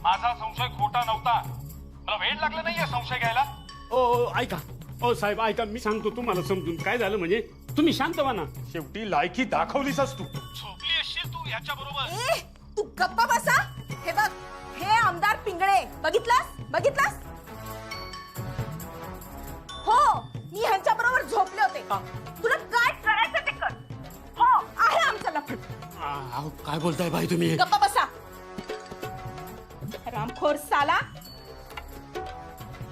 Speaker 6: माझा संशय खोटा नव्हता. मला वेळ लागला नाहीये संशय घ्यायला.
Speaker 19: ओ ऐका, ओ साहेब ऐका, मी सांगतो तुम्हाला समजून. काय झालं म्हणजे, तुम्ही शांत व्हा ना.
Speaker 6: शेवटी लायकी दाखवलीसच तू. झोपली असशील तू याच्या बरोबर.
Speaker 20: तू गप्पा बसा. हे बघ, हे आमदार पिंगळे, बघितलास? बघितलास? हो, मी ह्यांच्या बरोबर झोपले होते. तुला काय करायचं ते कर. हो, आहे आमचं लफड.
Speaker 19: काय बोलताय भाई तुम्ही?
Speaker 20: गप्पा बसा, रामखोर साला.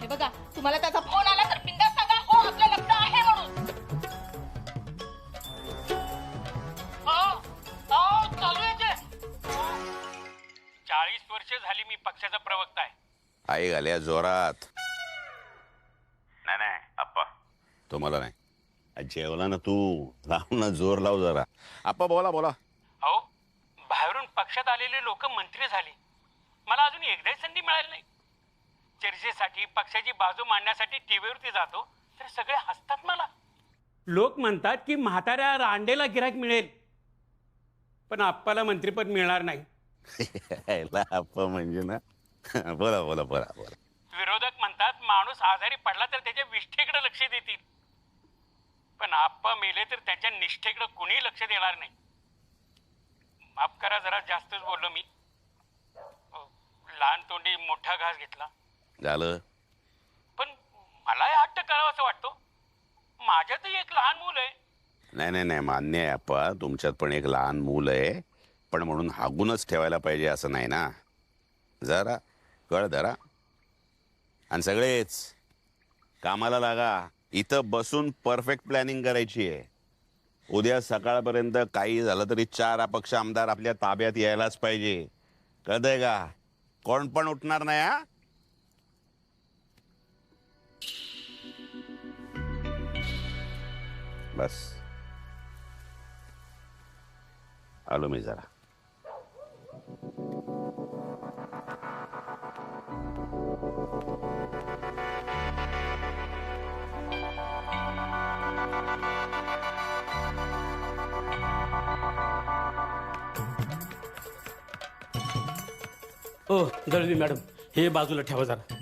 Speaker 20: हे बघा, तुम्हाला त्याचा फोन आला तर बिंदास सांगा, हो आपलं लफडं आहे म्हणून.
Speaker 19: चालू आहे ते. 40 वर्ष झाली मी पक्षाचा प्रवक्ता आहे.
Speaker 1: आई घाल्या जोरात.
Speaker 17: नाही अप्पा,
Speaker 1: तुम्हाला नाही. जेवला ना तू, लाव ना जोर लाव जरा. आप्पा बोला बोला.
Speaker 19: अहो, बाहेरून पक्षात आलेले लोक मंत्री झाले, मला अजून एकदाही संधी मिळाली नाही. चर्चेसाठी पक्षाची बाजू मांडण्यासाठी टीव्हीवरती जातो तर सगळे हसतात मला. लोक म्हणतात की म्हाताऱ्या रांडेला गिराक मिळेल, पण आप्पाला मंत्रीपद मिळणार नाही.
Speaker 1: आप्पा म्हणजे ना. बोला बोला बोला बोला.
Speaker 19: विरोधक म्हणतात माणूस आजारी पडला तर त्याच्या विष्ठेकडे लक्ष देतील, पण आप्पा मेले तर त्याच्या निष्ठेकडे कुणी लक्ष देणार नाही. माफ करा, जरा जास्तच बोललो मी. लहान तोंडी मोठा घास घेतला.
Speaker 1: झालं.
Speaker 19: पण मला हट्ट करावा असं वाटतो. माझ्यातही एक लहान मूल आहे.
Speaker 1: नाही नाही नाही, मान्य आहे आप्पा, तुमच्यात पण एक लहान मूल आहे, पण म्हणून हागूनच ठेवायला पाहिजे असं नाही ना. जरा कळ धरा आणि सगळेच कामाला लागा. इथं बसून परफेक्ट प्लॅनिंग करायची आहे. उद्या सकाळपर्यंत काही झालं तरी 4 अपक्ष आमदार आपल्या ताब्यात यायलाच पाहिजे. कळतंय का? कोण पण उठणार नाही. हा, बस आलो मी जरा.
Speaker 19: हो दळवी मॅडम, हे बाजूला ठेवा जरा.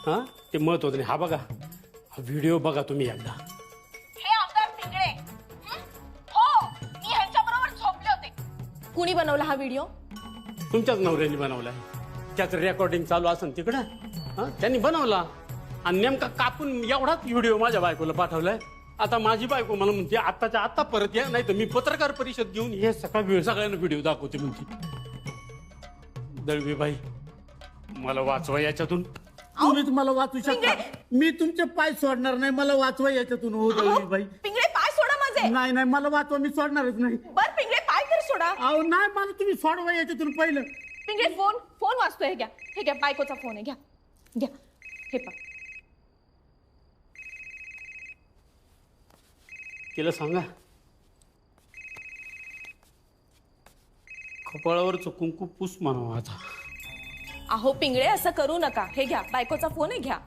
Speaker 19: हा ते महत्वाचं नाही. हा बघा, हा व्हिडिओ बघा तुम्ही एकदा.
Speaker 20: हे आमदार पिंगळे. हो, मी ह्यांच्याबरोबर झोपले होते. कुणी बनवला हा व्हिडिओ?
Speaker 19: तुमच्याच नवऱ्याने बनवलाय. त्याचं रेकॉर्डिंग चालू असेल तिकडं, हा त्यांनी बनवला आणि नेमका कापून एवढाच व्हिडिओ माझ्या बायकोला पाठवलाय. आता माझी बायको मला म्हणते आत्ताच्या आत्ता परत या, नाही तर मी पत्रकार परिषद घेऊन हे सगळ्यांना व्हिडिओ दाखवते म्हणते. दळवी बाई, मला वाचवा याच्यातून.
Speaker 18: तुम्हीच मला वाचू शकता. मी तुमचे पाय सोडणार नाही. मला वाचवा याच्यातून. हो दळवी बाई.
Speaker 20: पिंगळे पाय सोडा माझे.
Speaker 18: नाही नाही, मला वाचवा. मी सोडणारच नाही.
Speaker 20: बर पिंगळे पाय तर सोडा.
Speaker 18: अहो नाही, मला तुम्ही सोडवा याच्यातून पहिलं.
Speaker 20: पिंगळे फोन वाजतोय. हे घ्या, हे घ्या, बायकोचा फोन आहे. घ्या घ्या, हे पा.
Speaker 19: तिला सांगा कपाळावरचं कुंकू पुस म्हणावं आता.
Speaker 20: अहो पिंगळे, असं करू नका. हे घ्या, बायकोचा फोन आहे. घ्या.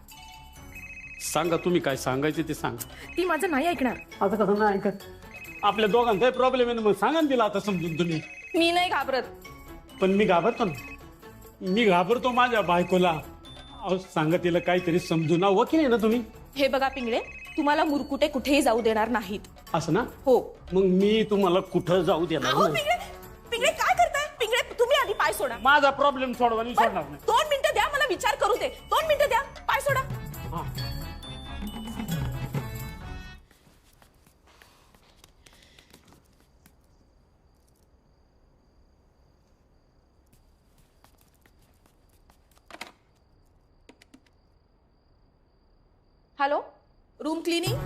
Speaker 19: सांगा तुम्ही काय सांगायचे ते सांगा.
Speaker 20: ती माझं नाही ऐकणार.
Speaker 19: आता कसं नाही ऐकत? आपल्या दोघांचा प्रॉब्लेम आहे ना, मग सांगा ना तिला आता समजून तुम्ही.
Speaker 20: मी नाही घाबरत.
Speaker 19: पण मी घाबरतो ना. मी घाबरतो माझ्या बायकोला. अहो सांगा तिला काहीतरी समजून. ना वकील आहे ना तुम्ही.
Speaker 20: हे बघा पिंगळे, तुम्हाला मुरकुटे कुठेही जाऊ देणार नाहीत.
Speaker 19: असं ना?
Speaker 20: हो.
Speaker 19: मग मी तुम्हाला कुठं जाऊ देणार
Speaker 20: अहो
Speaker 19: नाही.
Speaker 20: पिंगळे काय करताय? पिंगळे तुम्ही आधी पाय सोडा.
Speaker 19: माझा प्रॉब्लेम सोडवा. मी सोडणार नाही.
Speaker 20: 2 मिनिटं द्या, मला विचार करू दे. 2 मिनिटं द्या, पाय सोडा. Hello, room cleaning.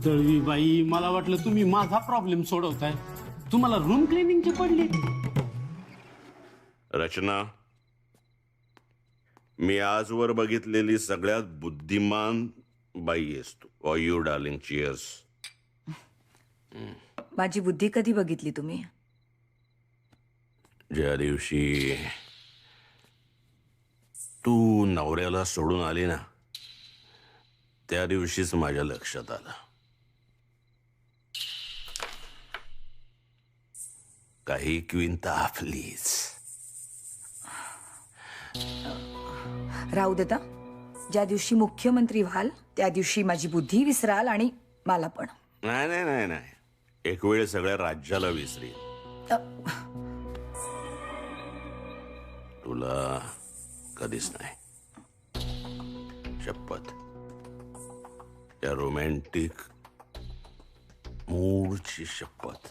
Speaker 19: दळवी बाई, मला वाटलं तुम्ही माझा प्रॉब्लेम सोडवताय. तुम्हाला रूम क्लिनिंगची पडली.
Speaker 1: रचना, मी आजवर बघितलेली सगळ्यात बुद्धिमान बाई आहेस तू. You darling, cheers.
Speaker 16: माझी बुद्धी कधी बघितली तुम्ही?
Speaker 1: ज्या दिवशी तू नवऱ्याला सोडून आली ना, त्या दिवशीच माझ्या लक्षात आलं काही क्विंता आपलीच.
Speaker 16: राहू देता. ज्या दिवशी मुख्यमंत्री व्हाल त्या दिवशी माझी बुद्धी विसराल आणि मला पण.
Speaker 1: नाही नाही नाही नाही, एक वेळ सगळ्या राज्याला विसरील. तुला कधीच नाही. शपथ. त्या रोमॅन्टिक मूडची शपथ.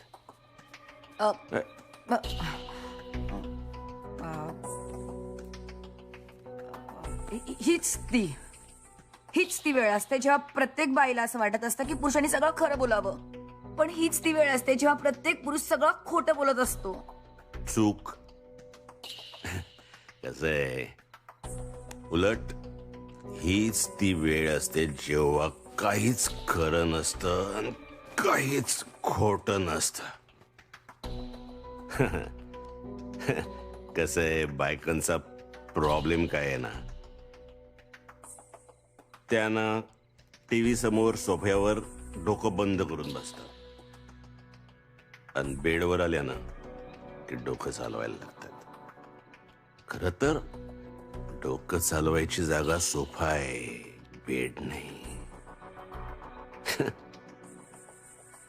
Speaker 16: हीच ती वेळ असते जेव्हा प्रत्येक बाईला असं वाटत असतं की पुरुषांनी सगळं खरं बोलावं. पण हीच ती वेळ असते जेव्हा प्रत्येक पुरुष सगळं खोटं बोलत असतो.
Speaker 1: चूक. कसं आहे, उलट हीच ती वेळ असते जेव्हा काहीच खरं नसतं आणि काहीच खोटं नसतं. कसं आहे, बायकांचा प्रॉब्लेम काय आहे ना, त्यांना टीव्ही समोर सोफ्यावर डोकं बंद करून बसतात आणि बेडवर आल्या ना की डोकं चालवायला लागतात. खरं तर डोकं चालवायची जागा सोफा आहे, बेड नाही.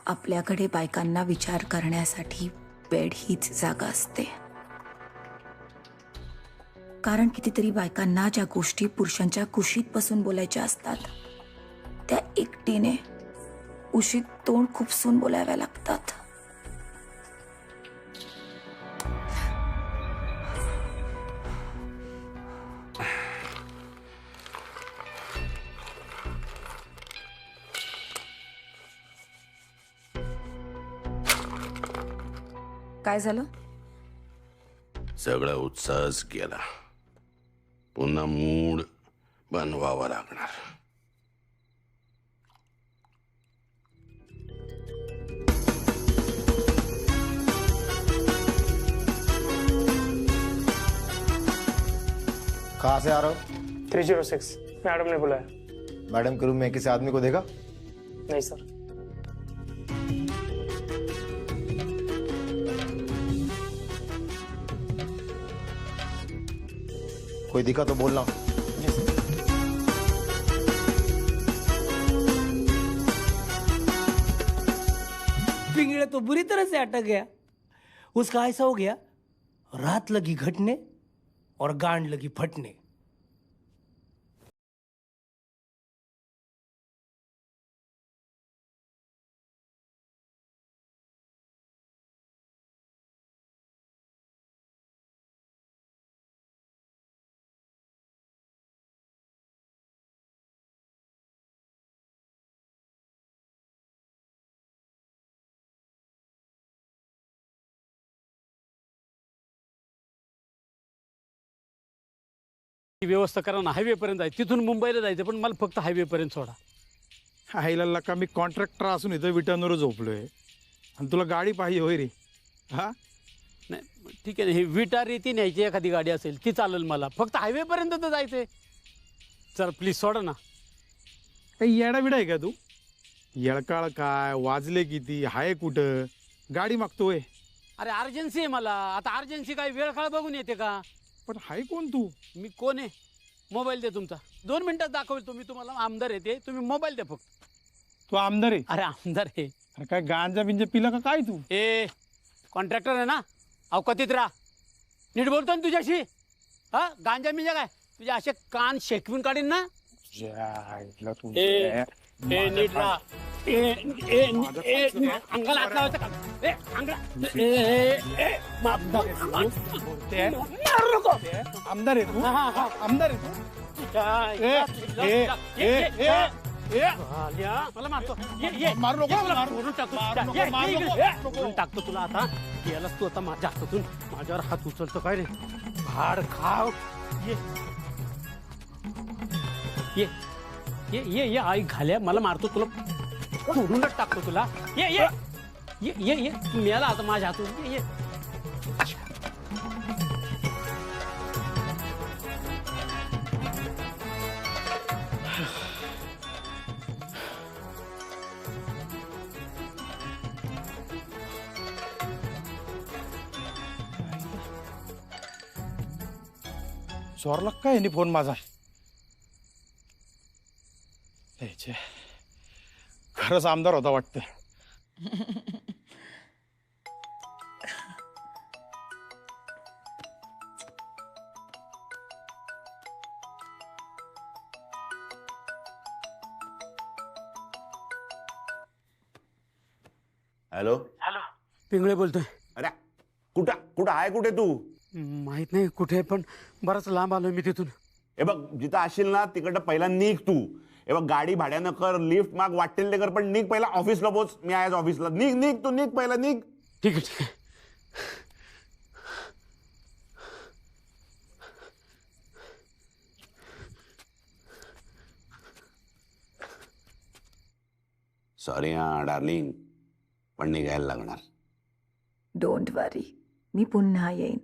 Speaker 16: आपल्याकडे बायकांना विचार करण्यासाठी बेड हीच जागा असते. कारण कितीतरी बायकांना ज्या गोष्टी पुरुषांच्या कुशीत बसून बोलायच्या असतात त्या एकटीने उशीत तोंड खुपसून बोलाव्या लागतात. काय झालं?
Speaker 1: सगळा उत्साहच गेला. पुन्हा मूड बनवावा लागणार.
Speaker 21: कहाँ से आ रहा हो?
Speaker 12: 306 मैडम ने बुलाया.
Speaker 21: मैडम के रूम में किसी आदमी को देखा?
Speaker 12: नहीं सर.
Speaker 21: कोई दिखा तो बोलना.
Speaker 4: पिंगला तो बुरी तरह से अटक गया. उसका ऐसा हो गया, रात लगी घटने और गांड लगी फटने.
Speaker 19: व्यवस्था करा ना. हायवे पर्यंत आहे, तिथून मुंबईला जायचं, पण मला फक्त हायवे पर्यंत सोडा.
Speaker 11: आईला लका मी कॉन्ट्रॅक्टर असून इथं विटांवर झोपलोय आणि तुला गाडी पाहिजे होय रे? हा
Speaker 19: नाही ठीक आहे, हे विटा रेती न्यायची एखादी गाडी असेल ती चालेल मला. फक्त हायवे पर्यंत तर जायचंय. चल प्लीज सोडा ना.
Speaker 11: काही येडा बिडा आहे का तू? येळकाळ काय, वाजले किती, हाय कुठं, गाडी मागतोय?
Speaker 19: अरे अर्जन्सी आहे मला आता. अर्जन्सी काय वेळ काळ बघून येते का?
Speaker 11: पण हाय कोण तू?
Speaker 19: मी कोण आहे? मोबाईल दे तुमचा. 2 मिनिटात दाखवेल तुम्ही. तुम्हाला आमदार येते, तुम्ही मोबाईल द्या फक्त.
Speaker 11: तू आमदार आहे?
Speaker 19: अरे आमदार आहे.
Speaker 11: अरे काय गांजा बिंजा पिला का काय तू?
Speaker 19: ए कॉन्ट्रॅक्टर आहे ना, अवकातीत राहा. नीट बोलतो ना तुझ्याशी. हा गांजा मिंजा काय तुझ्या असे कान शेकवून काढीन ना. नीट राहा. अंगाला हात लावायचा का?
Speaker 11: आमदार आहे तू? आमदार आहे तू?
Speaker 19: मला मारतो.
Speaker 11: मारू नको.
Speaker 19: टाकतो तुला आता. गेलास तू आता माझ्या हातातून. माझ्यावर हात उचलतो काय रे? भाड खाव. ये ये ये ये आई घाल्या. मला मारतो तुला. सोडूनच टाकतो तुला. ये ये ये ये ये मेला आता माझ्या हातून. ये ये
Speaker 11: चोरला काय यांनी फोन माझा? खरंच आमदार होता वाटतं.
Speaker 1: हॅलो.
Speaker 19: हॅलो पिंगळे बोलतोय.
Speaker 1: अरे कुठं आहे? कुठे तू?
Speaker 19: माहित नाही कुठे, पण बराच लांब आलोय मी तिथून.
Speaker 1: हे बघ, जिथं असशील ना तिकडं पहिला निघ तू. हे बघ, गाडी भाड्यानं कर, लिफ्ट माग, वाटेल ते कर, पण निघ पहिला ऑफिसला पोच. मी आहे ऑफिसला. निघ तू, निघ पहिला, निघ.
Speaker 19: ठीक आहे ठीक आहे.
Speaker 1: सॉरी हा डार्लिंग, पण निघायला लागणार.
Speaker 16: डोंट वरी, मी पुन्हा येईन.